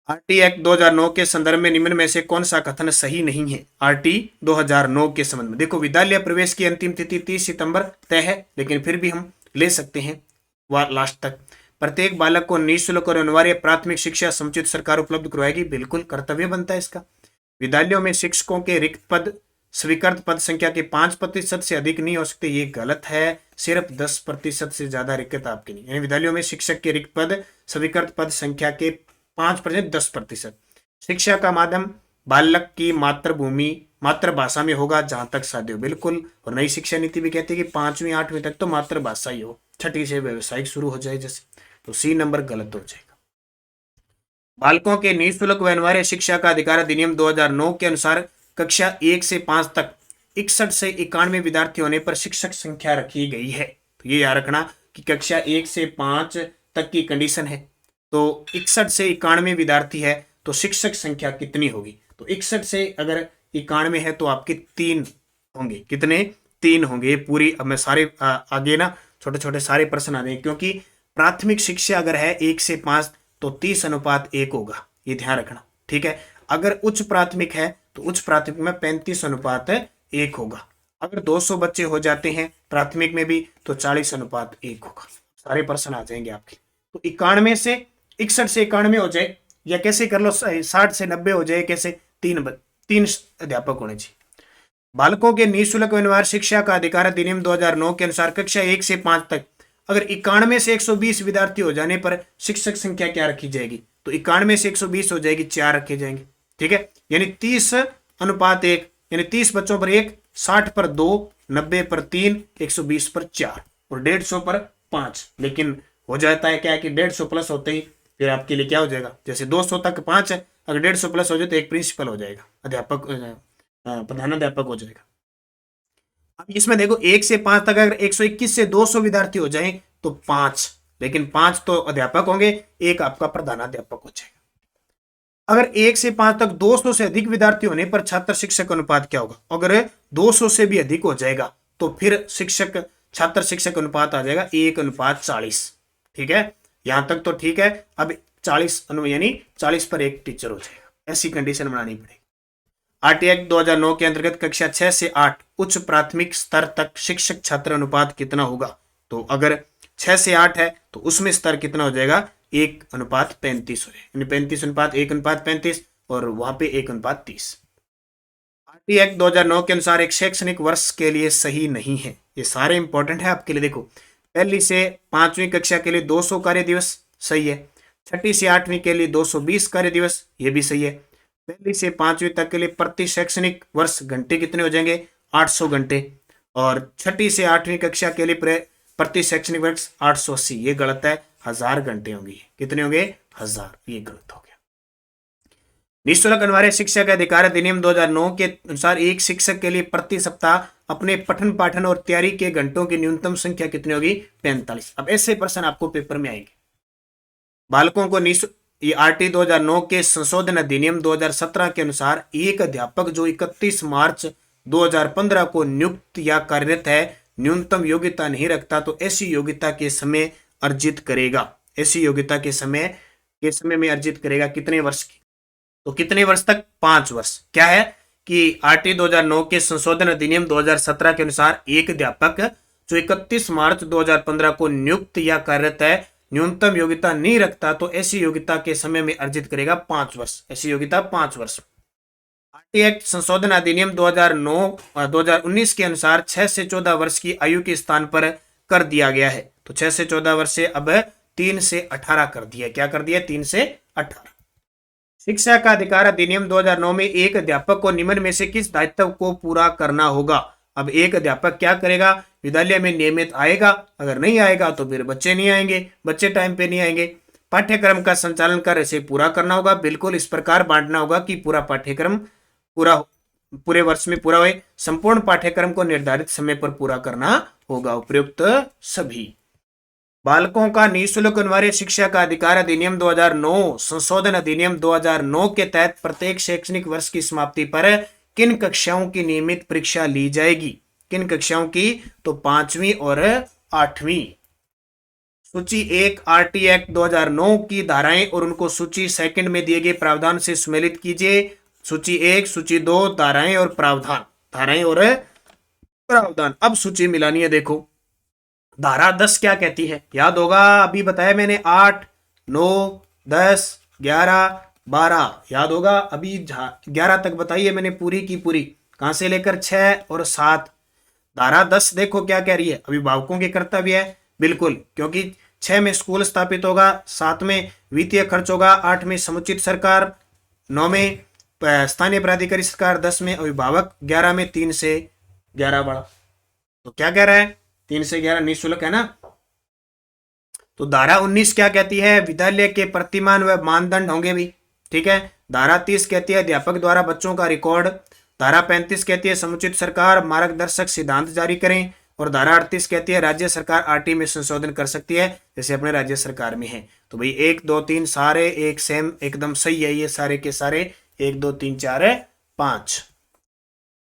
आरटी एक्ट 2009 के संदर्भ में निम्न में से कौन सा कथन सही नहीं है? आरटी 2009 के संबंध में देखो, विद्यालय प्रवेश की अंतिम तिथि 30 सितंबर तय है, लेकिन फिर भी हम ले सकते हैं लास्ट तक। प्रत्येक बालक को निःशुल्क और अनिवार्य प्राथमिक शिक्षा समुचित सरकार उपलब्ध करवाएगी, बिल्कुल कर्तव्य बनता है इसका। विद्यालयों में शिक्षकों के रिक्त पद स्वीकृत पद संख्या के 5% से अधिक नहीं हो सकते, ये गलत है। सिर्फ 10% से ज्यादा रिक्त आपके नहीं, यानी विद्यालयों में शिक्षक के रिक्त पद स्वीकृत पद संख्या के 5% 10%। शिक्षा का माध्यम बालक की मातृभाषा में होगा जहां तक साध्य हो, बिल्कुल। और नई शिक्षा नीति भी कहती है कि 5वीं 8वीं तक तो मातृभाषा ही हो, 6ठी से व्यवसायिक शुरू हो जाए जैसे, तो सी नंबर गलत हो जाएगा। बालकों के निःशुल्क व अनिवार्य शिक्षा का अधिकार अधिनियम 2009 के अनुसार कक्षा 1 से 5 तक 61 से 91 विद्यार्थी होने पर शिक्षक संख्या रखी गई है। तो ये याद रखना कि कक्षा 1 से 5 तक की कंडीशन है, तो 61 से 91 विद्यार्थी है तो शिक्षक संख्या कितनी होगी? तो 61 से अगर 91 है तो आपके 3 होंगे। कितने? 3 होंगे। पूरी अब मैं सारे आगे ना छोटे छोटे सारे प्रश्न आ रहे हैं, क्योंकि प्राथमिक शिक्षा अगर है 1 से 5 तो 30:1 होगा, ये ध्यान रखना। ठीक है, अगर उच्च प्राथमिक है तो उच्च प्राथमिक में 35:1 होगा। अगर 200 बच्चे हो जाते हैं प्राथमिक में भी तो 40:1 होगा। सारे प्रश्न आ जाएंगे आपके। तो 91 से 61 से 91 हो जाए, या कैसे कर लो 60 से 90 हो जाए, कैसे? 3 अध्यापक होने चाहिए। बालकों के निःशुल्क अनिवार्य शिक्षा का अधिकार अधिनियम 2009 के अनुसार कक्षा 1 से 5 तक अगर 91 से 120 विद्यार्थी हो जाने पर शिक्षक संख्या क्या रखी जाएगी? तो 91 से 120 हो जाएगी, 4 रखे जाएंगे। ठीक है, यानी 30:1, यानी 30 बच्चों पर 1, 60 पर 2, 90 पर 3, 120 पर 4 और 150 पर 5। लेकिन हो जाता है क्या है कि 150 प्लस होते ही फिर आपके लिए क्या हो जाएगा? जैसे 200 तक 5 है, अगर 150 प्लस हो जाए तो एक प्रिंसिपल हो जाएगा, अध्यापक प्रधानाध्यापक हो जाएगा। अब इसमें देखो 1 से 5 तक अगर 121 से 200 विद्यार्थी हो जाए तो 5, लेकिन 5 तो अध्यापक होंगे, एक आपका प्रधानाध्यापक हो जाएगा। अगर 1 से 5 तक 200 से अधिक विद्यार्थी होने पर छात्र शिक्षक अनुपात क्या होगा? अगर 200 से भी अधिक हो जाएगा तो फिर छात्र शिक्षक अनुपात आ जाएगा 1:40। ठीक है, यहां तक तो ठीक है। अब 40 यानी 40 पर 1 टीचर हो जाएगा, ऐसी कंडीशन बनानी पड़ेगी। आरटी एक्ट 2009 के अंतर्गत कक्षा 6 से 8 उच्च प्राथमिक स्तर तक शिक्षक छात्र अनुपात कितना होगा? तो अगर 6 से 8 है तो उसमें स्तर कितना हो जाएगा? 1:35 हो जाएगा, यानी 35:1:35 और वहां पे 1:30। आरटी एक्ट 2009 के अनुसार एक शैक्षणिक वर्ष के लिए सही नहीं है। ये सारे इंपॉर्टेंट है आपके लिए। देखो, पहली से 5वीं कक्षा के लिए 200 कार्य दिवस सही है, 6ठी से 8वीं के लिए 220 कार्य दिवस, ये भी सही है। पहली से 5वीं तक के लिए प्रति शैक्षणिक वर्ष घंटे कितने हो जाएंगे? 800 घंटे। और 6ठी से 8वीं कक्षा के लिए प्रति शैक्षणिक वर्ष 880, ये गलत है, 1000 घंटे होंगे। कितने होंगे? 1000, ये गलत हो गया। निःशुल्क अनिवार्य शिक्षा का अधिकार अधिनियम 2009 के अनुसार एक शिक्षक के लिए प्रति सप्ताह अपने पठन पाठन और तैयारी के घंटों की न्यूनतम संख्या कितनी होगी? 45। अब ऐसे प्रश्न आपको पेपर में आएंगे। बालकों को ये आरटी 2009 के संशोधन अधिनियम 2017 के अनुसार एक अध्यापक जो 31 मार्च 2015 को नियुक्त या कार्यरत है, न्यूनतम योग्यता नहीं रखता तो ऐसी योग्यता के समय अर्जित करेगा। ऐसी योग्यता के समय में अर्जित करेगा कितने वर्ष की? तो कितने वर्ष तक? 5 वर्ष। क्या है कि आरटी 2009 के संशोधन अधिनियम 2017 के अनुसार एक अध्यापक जो 31 मार्च 2015 को नियुक्त या कार्यरत है, न्यूनतम योग्यता नहीं रखता तो ऐसी योग्यता के समय में अर्जित करेगा 5 वर्ष। ऐसी योग्यता 5 वर्ष। आरटी एक्ट संशोधन अधिनियम 2019 के अनुसार 6 से 14 वर्ष की आयु के स्थान पर कर दिया गया है। तो 6 से 14 वर्ष से अब 3 से 18 कर दिया। क्या कर दिया? 3 से 18। शिक्षा का अधिकार अधिनियम 2009 में एक अध्यापक को निम्न में से किस दायित्व को पूरा करना होगा? अब एक अध्यापक क्या करेगा? विद्यालय में नियमित आएगा, अगर नहीं आएगा तो फिर बच्चे नहीं आएंगे, बच्चे टाइम पे नहीं आएंगे। पाठ्यक्रम का संचालन कर इसे पूरा करना होगा। बिल्कुल इस प्रकार बांटना होगा कि पूरा पाठ्यक्रम पूरे वर्ष में पूरा हुए। संपूर्ण पाठ्यक्रम को निर्धारित समय पर पूरा करना होगा। उपयुक्त सभी। बालकों का निःशुल्क अनिवार्य शिक्षा का अधिकार अधिनियम 2009 संशोधन अधिनियम 2009 के तहत प्रत्येक शैक्षणिक वर्ष की समाप्ति पर किन कक्षाओं की नियमित परीक्षा ली जाएगी? किन कक्षाओं की? तो 5वीं और 8वीं। सूची 1 आरटी एक्ट 2009 की धाराएं और उनको सूची 2 में दिए गए प्रावधान से सम्मिलित कीजिए। सूची 1, सूची 2, धाराएं और प्रावधान। धाराएं और प्रावधान। अब सूची मिलानी है। देखो धारा 10 क्या कहती है? याद होगा, अभी बताया मैंने 8, 9, 10, 11, 12। याद होगा, अभी 11 तक बताइए मैंने पूरी की पूरी। कहां से लेकर 6 और 7। धारा 10 देखो क्या कह रही है? अभिभावकों के कर्तव्य है। बिल्कुल, क्योंकि 6 में स्कूल स्थापित होगा, 7 में वित्तीय खर्च होगा, 8 में समुचित सरकार, 9 में स्थानीय प्राधिकारी सरकार, 10 में अभिभावक, 11 में 3 से 11 बड़ा। तो क्या कह रहा है? 3 से 11 निःशुल्क है ना। तो धारा 19 क्या कहती है? विद्यालय के प्रतिमान व मानदंड होंगे भी। ठीक है। धारा 30 कहती है अध्यापक द्वारा बच्चों का रिकॉर्ड। धारा 35 कहती है समुचित सरकार मार्गदर्शक सिद्धांत जारी करें। और धारा 38 कहती है राज्य सरकार आरटी में संशोधन कर सकती है, जैसे अपने राज्य सरकार में है। तो भाई 1, 2, 3 सारे एक सेम एकदम सही है। ये सारे के सारे 1, 2, 3, 4, 5।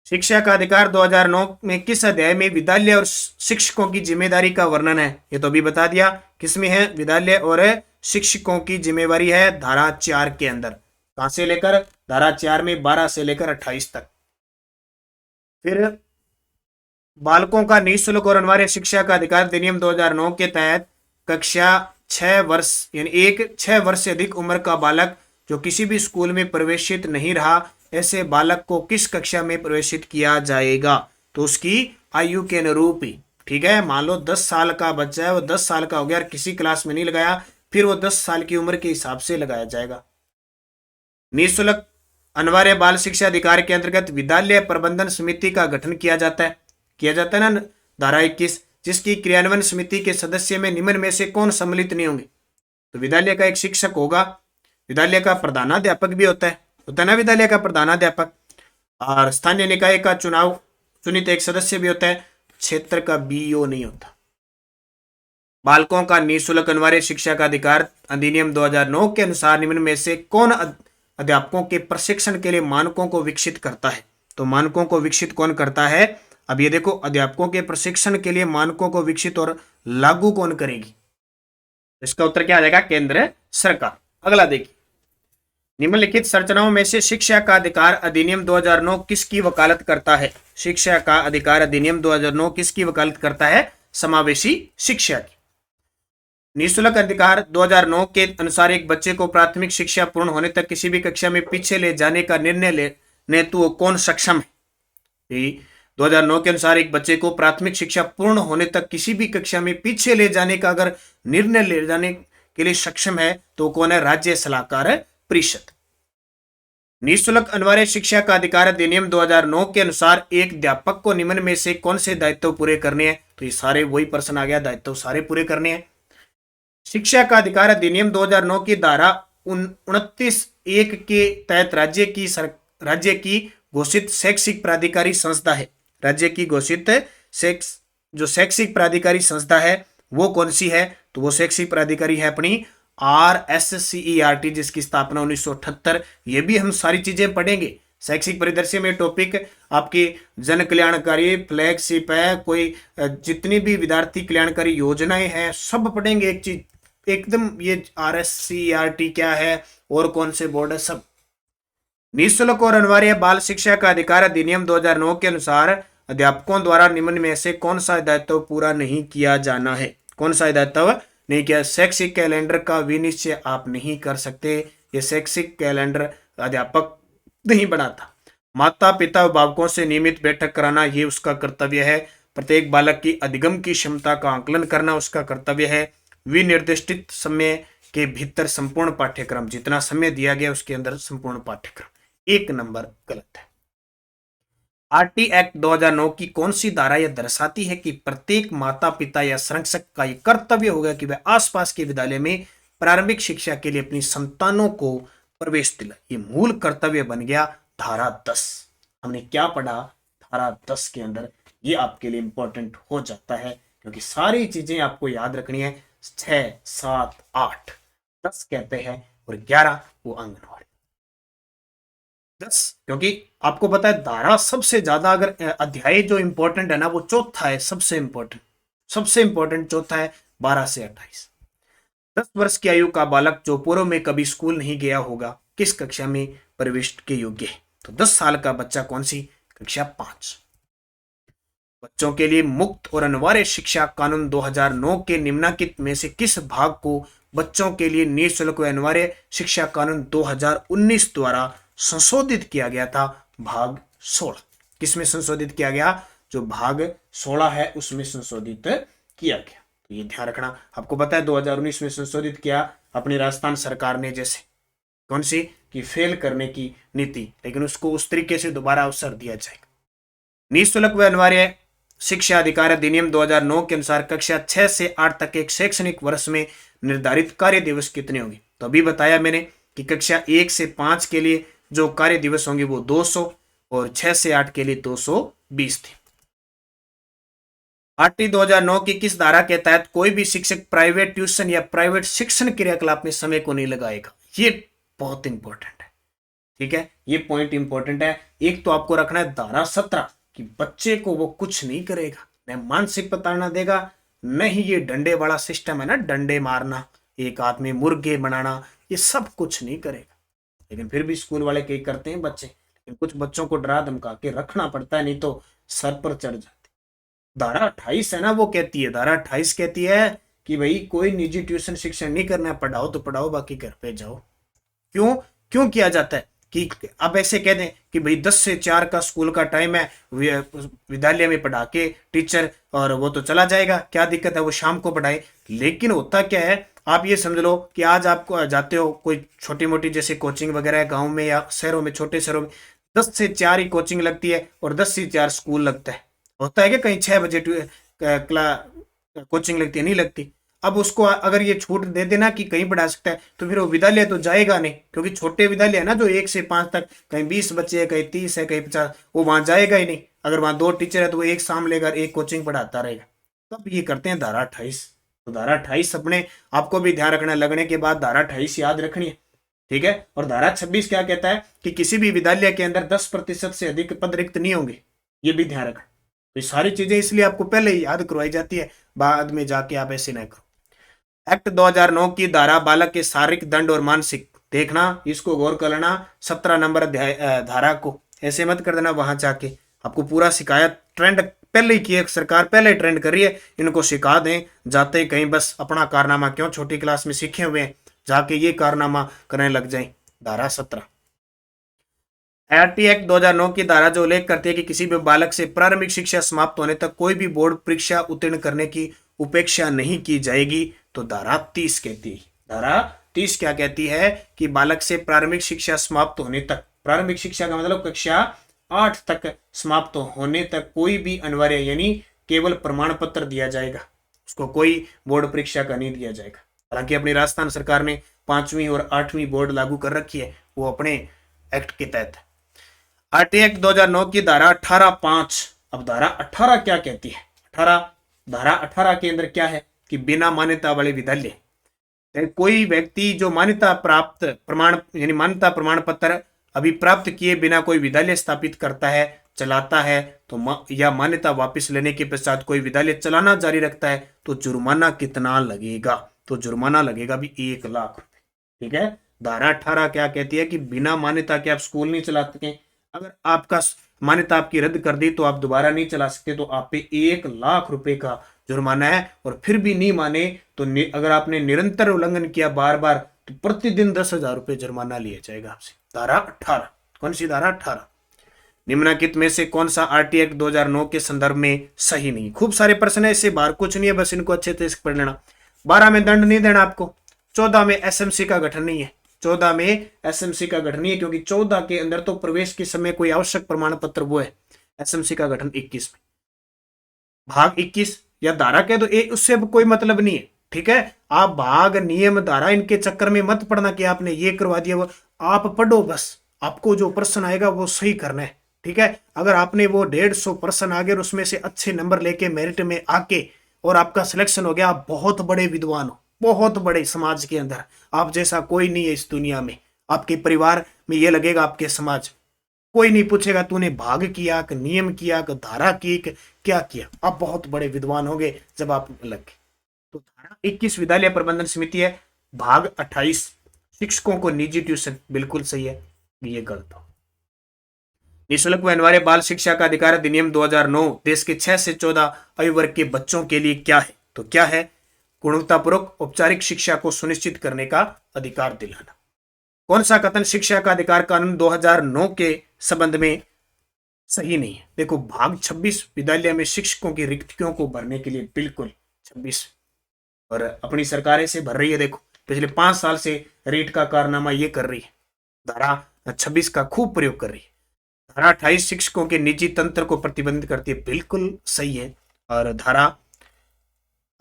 शिक्षा का अधिकार 2009 में किस अध्याय में विद्यालय और शिक्षकों की जिम्मेदारी का वर्णन है? ये तो अभी बता दिया। किसमें है? विद्यालय और शिक्षकों की जिम्मेवारी है धारा 4 के अंदर। कहां से लेकर? धारा 4 में 12 से लेकर 28 तक। फिर बालकों का निःशुल्क और अनिवार्य शिक्षा का अधिकार अधिनियम 2009 के तहत कक्षा 6 वर्ष यानी 6 वर्ष से अधिक उम्र का बालक जो किसी भी स्कूल में प्रवेशित नहीं रहा, ऐसे बालक को किस कक्षा में प्रवेशित किया जाएगा? तो उसकी आयु के अनुरूप ही। ठीक है। मान लो 10 साल का बच्चा है, वो 10 साल का हो गया और किसी क्लास में नहीं लगाया, फिर वो 10 साल की उम्र के हिसाब से लगाया जाएगा। निःशुल्क अनिवार्य बाल शिक्षा अधिकार के अंतर्गत विद्यालय प्रबंधन समिति का गठन किया जाता है ना। धारा 21, जिसकी क्रियान्वयन समिति के सदस्य में निम्न में से कौन सम्मिलित नहीं होंगे? तो विद्यालय का एक शिक्षक होगा, विद्यालय का प्रधानाध्यापक भी होता है ना, विद्यालय का प्रधानाध्यापक। और स्थानीय निकाय का चुनित एक सदस्य भी होता है, क्षेत्र का बीओ नहीं होता। बालकों का निःशुल्क अनिवार्य शिक्षा का अधिकार अधिनियम 2009 के अनुसार निम्न में से कौन अध्यापकों के प्रशिक्षण के लिए मानकों को विकसित करता है? तो मानकों को विकसित कौन करता है? अब ये देखो, अध्यापकों के प्रशिक्षण के लिए मानकों को विकसित और लागू कौन करेगी? इसका उत्तर क्या आ जाएगा? केंद्र सरकार। अगला देखिए, निम्नलिखित संरचनाओं में से शिक्षा का अधिकार अधिनियम 2009 किसकी वकालत करता है? शिक्षा का अधिकार अधिनियम 2009 किसकी वकालत करता है? समावेशी शिक्षा की। निःशुल्क अधिकार 2009 के अनुसार एक बच्चे को प्राथमिक शिक्षा पूर्ण होने तक किसी भी कक्षा में पीछे ले जाने का निर्णय लेने तो कौन सक्षम है? 2009 के अनुसार एक बच्चे को प्राथमिक शिक्षा पूर्ण होने तक किसी भी कक्षा में पीछे ले जाने का अगर निर्णय ले जाने के लिए सक्षम है तो कौन है? राज्य सलाहकार परिषद। निःशुल्क अनिवार्य शिक्षा का अधिकार अधिनियम 2009 के अनुसार एक अध्यापक को निम्न में से कौन से दायित्व पूरे करने हैं? तो ये सारे वही प्रश्न आ गया, दायित्व सारे पूरे करने हैं। शिक्षा का अधिकार अधिनियम 2009 की धारा 29(1) के तहत राज्य की घोषित शैक्षिक प्राधिकारी संस्था है। राज्य की घोषित जो शैक्षिक प्राधिकारी संस्था है वो कौन सी है? तो वो शैक्षिक प्राधिकारी है अपनी RSCERT जिसकी स्थापना 1978, ये भी हम सारी चीजें पढ़ेंगे। शैक्षिक परिदृश्य में टॉपिक आपकी जन कल्याणकारी फ्लैगशिप है, कोई जितनी भी विद्यार्थी कल्याणकारी योजनाएं हैं सब पढ़ेंगे एक चीज एकदम। ये RSCERT क्या है और कौन से बोर्ड है सब। निःशुल्क और अनिवार्य बाल शिक्षा का अधिकार अधिनियम 2009 के अनुसार अध्यापकों द्वारा निम्न में से कौन सा दायित्व पूरा नहीं किया जाना है। कौन सा दायित्व नहीं किया। शैक्षिक कैलेंडर का विनिश्चय आप नहीं कर सकते, ये शैक्षिक कैलेंडर अध्यापक नहीं बनाता। माता पिता अभिभावकों से नियमित बैठक कराना ये उसका कर्तव्य है। प्रत्येक बालक की अधिगम की क्षमता का आकलन करना उसका कर्तव्य है। विनिर्दिष्टित समय के भीतर संपूर्ण पाठ्यक्रम, जितना समय दिया गया उसके अंदर संपूर्ण पाठ्यक्रम। एक नंबर गलत है। RT एक्ट 2009 की कौन सी धारा यह दर्शाती है कि प्रत्येक माता पिता या संरक्षक का यह कर्तव्य होगा कि वह आसपास के विद्यालय में प्रारंभिक शिक्षा के लिए अपनी संतानों को प्रवेश दिलाए। ये मूल कर्तव्य बन गया। धारा 10 हमने क्या पढ़ा धारा 10 के अंदर, ये आपके लिए इंपॉर्टेंट हो जाता है क्योंकि सारी चीजें आपको याद रखनी है। 6, 7, 8, 10 कहते हैं और 11 वो आंगनवाड़ी। 10 क्योंकि आपको पता है धारा सबसे ज्यादा, अगर अध्याय जो इंपॉर्टेंट है ना वो चौथा है, सबसे इंपॉर्टेंट चौथा है 12 से 28। 10 वर्ष की आयु का बालक जो पूर्व में कभी स्कूल नहीं गया होगा किस कक्षा में प्रवेश के योग्य है। तो 10 साल का बच्चा कौन सी कक्षा 5। बच्चों के लिए मुक्त और अनिवार्य शिक्षा कानून 2009 के निम्नलिखित में से किस भाग को बच्चों के लिए निःशुल्क व अनिवार्य शिक्षा कानून 2019 द्वारा संशोधित किया गया था। भाग 16 किसमें संशोधित किया गया, जो भाग 16 है उसमें संशोधित किया गया। तो ये ध्यान रखना। आपको पता है 2019 में संशोधित किया अपनी राजस्थान सरकार ने, जैसे कौन सी कि फेल करने की नीति, लेकिन उसको उस तरीके से दोबारा अवसर दिया जाएगा। निःशुल्क व अनिवार्य शिक्षा अधिकार अधिनियम 2009 के अनुसार कक्षा 6 से 8 तक एक शैक्षणिक वर्ष में निर्धारित कार्य दिवस कितने होंगे। तो अभी बताया मैंने कि कक्षा 1 से 5 के लिए जो कार्य दिवस होंगे वो 200 और 6 से 8 के लिए 220 थे। RT 2009 की किस धारा के तहत कोई भी शिक्षक प्राइवेट ट्यूशन या प्राइवेट शिक्षण क्रियाकलाप में समय को नहीं लगाएगा। ये बहुत इंपॉर्टेंट है, ठीक है, ये पॉइंट इंपॉर्टेंट है। एक तो आपको रखना है धारा 17 कि बच्चे को वो कुछ नहीं करेगा, न मानसिक प्रताड़ना देगा, न ही ये डंडे वाला सिस्टम है ना, डंडे मारना, एक हाथ में मुर्गे बनाना, ये सब कुछ नहीं करेगा। लेकिन फिर भी स्कूल वाले कई करते हैं बच्चे, लेकिन कुछ बच्चों को डरा धमका के रखना पड़ता है, नहीं तो सर पर चढ़ जाते। धारा 28 है ना, वो कहती है, धारा 28 कहती है कि भाई कोई निजी ट्यूशन शिक्षण नहीं करना है, पढ़ाओ तो पढ़ाओ बाकी घर पे जाओ। क्यों किया जाता है कि अब ऐसे कह दें कि भाई 10 से 4 का स्कूल का टाइम है, विद्यालय में पढ़ा के टीचर और वो तो चला जाएगा, क्या दिक्कत है, वो शाम को पढ़ाए। लेकिन होता क्या है, आप ये समझ लो कि आज आप जाते हो कोई छोटी मोटी जैसे कोचिंग वगैरह है गाँव में या शहरों में, छोटे शहरों में 10 से 4 ही कोचिंग लगती है और 10 से 4 स्कूल लगता है। होता है कि कहीं 6 बजे कोचिंग लगती है, नहीं लगती। अब उसको अगर ये छूट दे देना कि कहीं पढ़ा सकता है तो फिर वो विद्यालय तो जाएगा नहीं, क्योंकि छोटे विद्यालय है ना जो 1 से 5 तक, कहीं 20 बच्चे है, कहीं 30 है, कहीं 50, वो वहां जाएगा ही नहीं। अगर वहां 2 टीचर है तो वो एक साम लेगा, एक कोचिंग पढ़ाता रहेगा। तब ये करते हैं धारा 28। तो धारा 28 अपने आपको भी ध्यान रखना, लगने के बाद धारा 28 याद रखनी है, ठीक है। और धारा 26 क्या कहता है कि किसी भी विद्यालय के अंदर 10% से अधिक पद रिक्त नहीं होंगे, ये भी ध्यान रखना। तो ये सारी चीजें इसलिए आपको पहले ही याद करवाई जाती है, बाद में जाके आप ऐसे ना करो। एक्ट 2009 की धारा बालक के शारीरिक दंड और मानसिक, देखना इसको गौर कर लेना, 17 नंबर धारा को ऐसे मत कर देना, वहां जाके आपको पूरा शिकायत ट्रेंड पहले ही किए, सरकार पहले ट्रेंड कर रही है, इनको सिखा दें जाते ही कहीं बस अपना कारनामा क्यों छोटी क्लास में सीखे हुए हैं, जाके ये कारनामा करने लग जाए। धारा 17 RT एक्ट 2009 की धारा जो उल्लेख करती है कि किसी भी बालक से प्रारंभिक शिक्षा समाप्त होने तक कोई भी बोर्ड परीक्षा उत्तीर्ण करने की उपेक्षा नहीं की जाएगी। तो धारा 30 कहती है, धारा 30 क्या कहती है कि बालक से प्रारंभिक शिक्षा समाप्त होने तक, प्रारंभिक शिक्षा का मतलब कक्षा 8 तक समाप्त होने तक कोई भी अनिवार्य यानी केवल प्रमाण पत्र दिया जाएगा, उसको कोई बोर्ड परीक्षा का नहीं दिया जाएगा। हालांकि अपनी राजस्थान सरकार ने 5वीं और 8वीं बोर्ड लागू कर रखी है, वो अपने एक्ट के तहत। RT एक्ट 2009 की धारा 18(5), अब धारा 18 क्या कहती है, 18 धारा 18 के अंदर क्या है कि बिना मान्यता वाले विद्यालय, कोई व्यक्ति जो मान्यता प्राप्त प्रमाण यानी मान्यता प्रमाण पत्र अभी प्राप्त किए बिना कोई विद्यालय स्थापित करता है, चलाता है, तो या मान्यता वापस लेने के पश्चात कोई विद्यालय चलाना जारी रखता है तो जुर्माना कितना लगेगा? तो जुर्माना लगेगा भी 1 लाख रुपए। ठीक है, धारा 18 क्या कहती है कि बिना मान्यता के आप स्कूल नहीं चला सके। अगर आपका मान्यता आपकी रद्द कर दी तो आप दोबारा नहीं चला सकते, तो आप पे 1 लाख रुपए का जुर्माना है। और फिर भी नहीं माने तो अगर आपने निरंतर उल्लंघन किया बार बार तो प्रतिदिन 10,000 रुपए जुर्माना लिया जाएगा आपसे। धारा 18, कौन सी धारा? 18। निम्नलिखित में से कौन सा आरटी एक्ट 2009 के संदर्भ में सही नहीं? खूब सारे प्रश्न है, इससे बाहर कुछ नहीं है, बस इनको अच्छे से पढ़ लेना। 12 में दंड नहीं देना आपको, 14 में एसएमसी का गठन नहीं है, 14 में एसएमसी का गठन नहीं है, क्योंकि 14 के अंदर तो प्रवेश के समय कोई आवश्यक प्रमाण पत्र वो है। एसएमसी का गठन 21 में, भाग 21 या धारा के तो उससे अब कोई मतलब नहीं है। ठीक है, आप भाग नियम धारा इनके चक्कर में मत पढ़ना कि आपने ये करवा दिया वो, आप पढ़ो बस, आपको जो प्रश्न आएगा वो सही करना है। ठीक है, अगर आपने वो 150 प्रश्न आगे और उसमें से अच्छे नंबर लेके मेरिट में आके और आपका सिलेक्शन हो गया, आप बहुत बड़े विद्वान हो, बहुत बड़े समाज के अंदर आप जैसा कोई नहीं है इस दुनिया में। आपके परिवार में ये लगेगा, आपके समाज कोई नहीं पूछेगा तूने भाग किया कि नियम किया कि धारा की कि क्या किया, आप बहुत बड़े विद्वान होंगे जब आप लग गए। तो धारा 21 विद्यालय प्रबंधन समिति है। भाग 28 शिक्षकों को निजी ट्यूशन, बिल्कुल सही है, ये गलत हो। निःशुल्क व अनिवार्य बाल शिक्षा का अधिकार अधिनियम 2009 देश के 6 से 14 आयु वर्ग के बच्चों के लिए क्या है? तो क्या है? गुणवत्तापूर्वक औपचारिक शिक्षा को सुनिश्चित करने का अधिकार दिलाना। कौन सा कथन शिक्षा का अधिकार कानून 2009 के संबंध में सही नहीं है? देखो, भाग 26 विद्यालय में शिक्षकों की रिक्तियों को भरने के लिए, बिल्कुल 26, और अपनी सरकारें से भर रही है। देखो, पिछले 5 साल से रीट का कारनामा ये कर रही है, धारा 26 का खूब प्रयोग कर रही है। धारा 28 शिक्षकों के निजी तंत्र को प्रतिबंधित करती है, बिल्कुल सही है। और धारा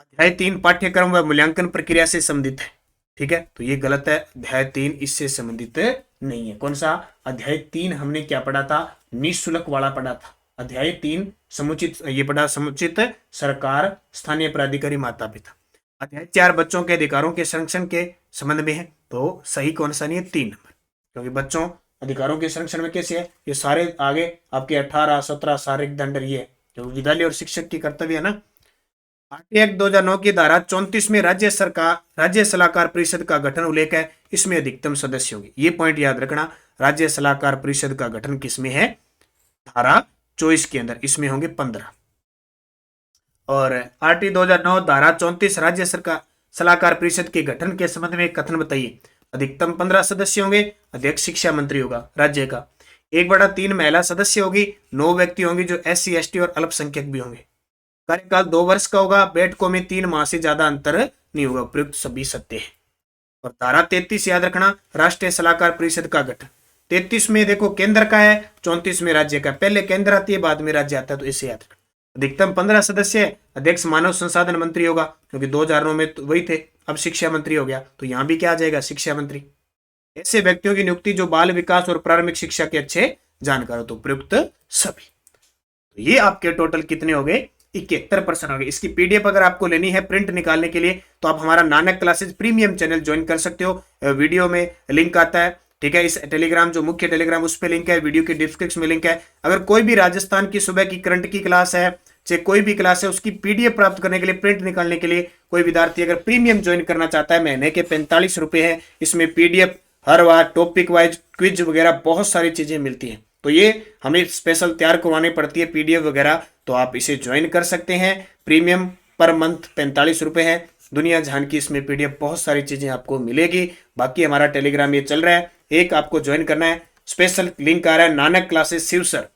अध्याय 3 पाठ्यक्रम व मूल्यांकन प्रक्रिया से संबंधित है। ठीक है, तो ये गलत है, अध्याय 3 इससे संबंधित नहीं है। कौन सा? अध्याय 3 हमने क्या पढ़ा था? निःशुल्क वाला पढ़ा था। अध्याय 3 समुचित, ये पढ़ा समुचित सरकार, स्थानीय प्राधिकारी, माता पिता। अध्याय 4 बच्चों के अधिकारों के संरक्षण के संबंध में है, तो सही कौन सा नहीं है? 3 नंबर, क्योंकि बच्चों अधिकारों के संरक्षण में कैसे है? ये सारे आगे आपके 18, 17 शारीरिक दंड, ये जो विद्यालय और शिक्षक की कर्तव्य है ना। आरटी एक्ट 2009 की धारा 34 में राज्य सलाहकार परिषद का गठन उल्लेख है, इसमें अधिकतम सदस्य होंगे। ये पॉइंट याद रखना, राज्य सलाहकार परिषद का गठन किसमें है? धारा 24 के अंदर, इसमें होंगे 15। और आरटी 2009 धारा 34 राज्य सरकार सलाहकार परिषद के गठन के संबंध में कथन बताइए। अधिकतम 15 सदस्य होंगे, अध्यक्ष शिक्षा मंत्री होगा राज्य का, 1/3 महिला सदस्य होगी, 9 व्यक्ति होंगे जो SC ST और अल्पसंख्यक भी होंगे। कार्यकाल 2 वर्ष का होगा, बैठकों में 3 माह से ज्यादा अंतर नहीं होगा। प्रयुक्त सभी सत्य है। और धारा 33 याद रखना, राष्ट्रीय सलाहकार परिषद का गठन। 33 में देखो केंद्र का है, 34 में राज्य का, पहले केंद्र आती है बाद में राज्य आता है, तो इसे याद रखना। अधिकतम 15 सदस्य है, अध्यक्ष मानव संसाधन मंत्री होगा, क्योंकि 2009 में तो वही थे, अब शिक्षा मंत्री हो गया, तो यहां भी क्या आ जाएगा? शिक्षा मंत्री। ऐसे व्यक्तियों की नियुक्ति जो बाल विकास और प्रारंभिक शिक्षा के अच्छे जानकार हो, तो प्रयुक्त सभी। तो ये आपके टोटल कितने हो गए? 71 प्रश्न हो गए। इसकी पीडीएफ अगर आपको लेनी है प्रिंट निकालने के लिए तो आप हमारा Nanak classes premium channel join कर सकते हो, वीडियो में लिंक आता है। ठीक है, इस टेलीग्राम जो मुख्य टेलीग्राम उस पर लिंक है, वीडियो के डिस्क्रिप्शन में लिंक है। अगर कोई भी राजस्थान की सुबह की करंट की क्लास है, चाहे कोई भी क्लास है, उसकी पीडीएफ प्राप्त करने के लिए, प्रिंट निकालने के लिए कोई विद्यार्थी अगर प्रीमियम ज्वाइन करना चाहता है, महीने के 45 रुपए है। इसमें पीडीएफ हर बार टॉपिक वाइज क्विज वगैरह बहुत सारी चीजें मिलती हैं, तो ये हमें स्पेशल तैयार करवानी पड़ती है पीडीएफ वगैरह, तो आप इसे ज्वाइन कर सकते हैं। प्रीमियम पर मंथ 45 रुपए है। दुनिया जहान की इसमें पीडीएफ बहुत सारी चीजें आपको मिलेगी। बाकी हमारा टेलीग्राम ये चल रहा है, एक आपको ज्वाइन करना है। स्पेशल लिंक आ रहा है नानक क्लासेस शिव सर,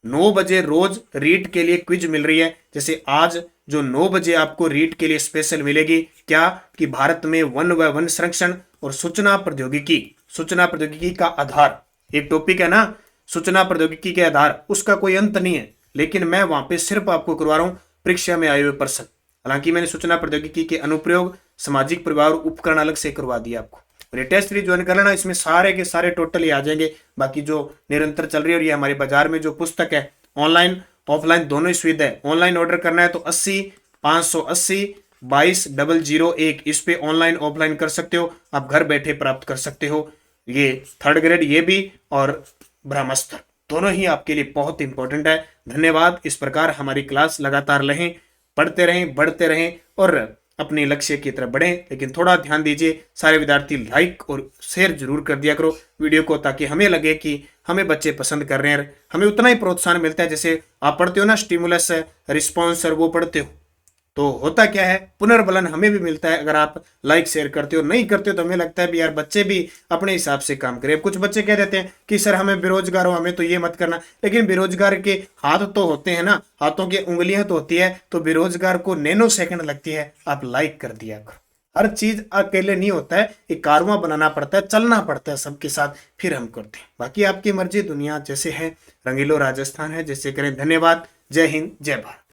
9 बजे रोज रीट के लिए क्विज मिल रही है। जैसे आज जो 9 बजे आपको रीट के लिए स्पेशल मिलेगी, क्या कि भारत में वन व वन संरक्षण और सूचना प्रौद्योगिकी का आधार, एक टॉपिक है ना, सूचना प्रौद्योगिकी के आधार, उसका कोई अंत नहीं है, लेकिन मैं वहां पे सिर्फ आपको करवा रहा हूं परीक्षा में आए हुए प्रश्न। हालांकि मैंने सूचना प्रौद्योगिकी के अनुप्रयोग, सामाजिक परिवार उपकरण अलग से करवा दिया आपको। और ये टेस्ट सीरीज ज्वाइन कर लेना, इसमें सारे के सारे टोटल ही आ जाएंगे। बाकी जो निरंतर चल रही है और ये हमारे बाजार में जो पुस्तक है, ऑनलाइन ऑफलाइन दोनों ही सुविधा है। ऑनलाइन ऑर्डर करना है तो 80 580 22,001 इस पे ऑनलाइन ऑफलाइन कर सकते हो, आप घर बैठे प्राप्त कर सकते हो। ये 3rd ग्रेड ये भी और ब्रह्मास्त्र दोनों ही आपके लिए बहुत इंपॉर्टेंट है। धन्यवाद। इस प्रकार हमारी क्लास लगातार रहें, पढ़ते रहें, बढ़ते रहें और अपने लक्ष्य की तरफ बढ़ें। लेकिन थोड़ा ध्यान दीजिए, सारे विद्यार्थी लाइक और शेयर जरूर कर दिया करो वीडियो को, ताकि हमें लगे कि हमें बच्चे पसंद कर रहे हैं, हमें उतना ही प्रोत्साहन मिलता है जैसे आप पढ़ते हो ना, स्टिमुलस है, रिस्पॉन्स है, वो पढ़ते हो तो होता क्या है, पुनर्बलन हमें भी मिलता है। अगर आप लाइक शेयर करते हो, नहीं करते हो तो हमें लगता है भी यार बच्चे भी अपने हिसाब से काम करें। कुछ बच्चे कह देते हैं कि सर हमें बेरोजगार हो, हमें तो ये मत करना, लेकिन बेरोजगार के हाथ तो होते हैं ना, हाथों की उंगलियां तो होती है, तो बेरोजगार को नैनो सेकंड लगती है, आप लाइक कर दिया करो। हर चीज अकेले नहीं होता है, एक कारवां बनाना पड़ता है, चलना पड़ता है सबके साथ, फिर हम करते हैं। बाकी आपकी मर्जी, दुनिया जैसे है, रंगीलो राजस्थान है, जैसे करें। धन्यवाद। जय हिंद, जय भारत।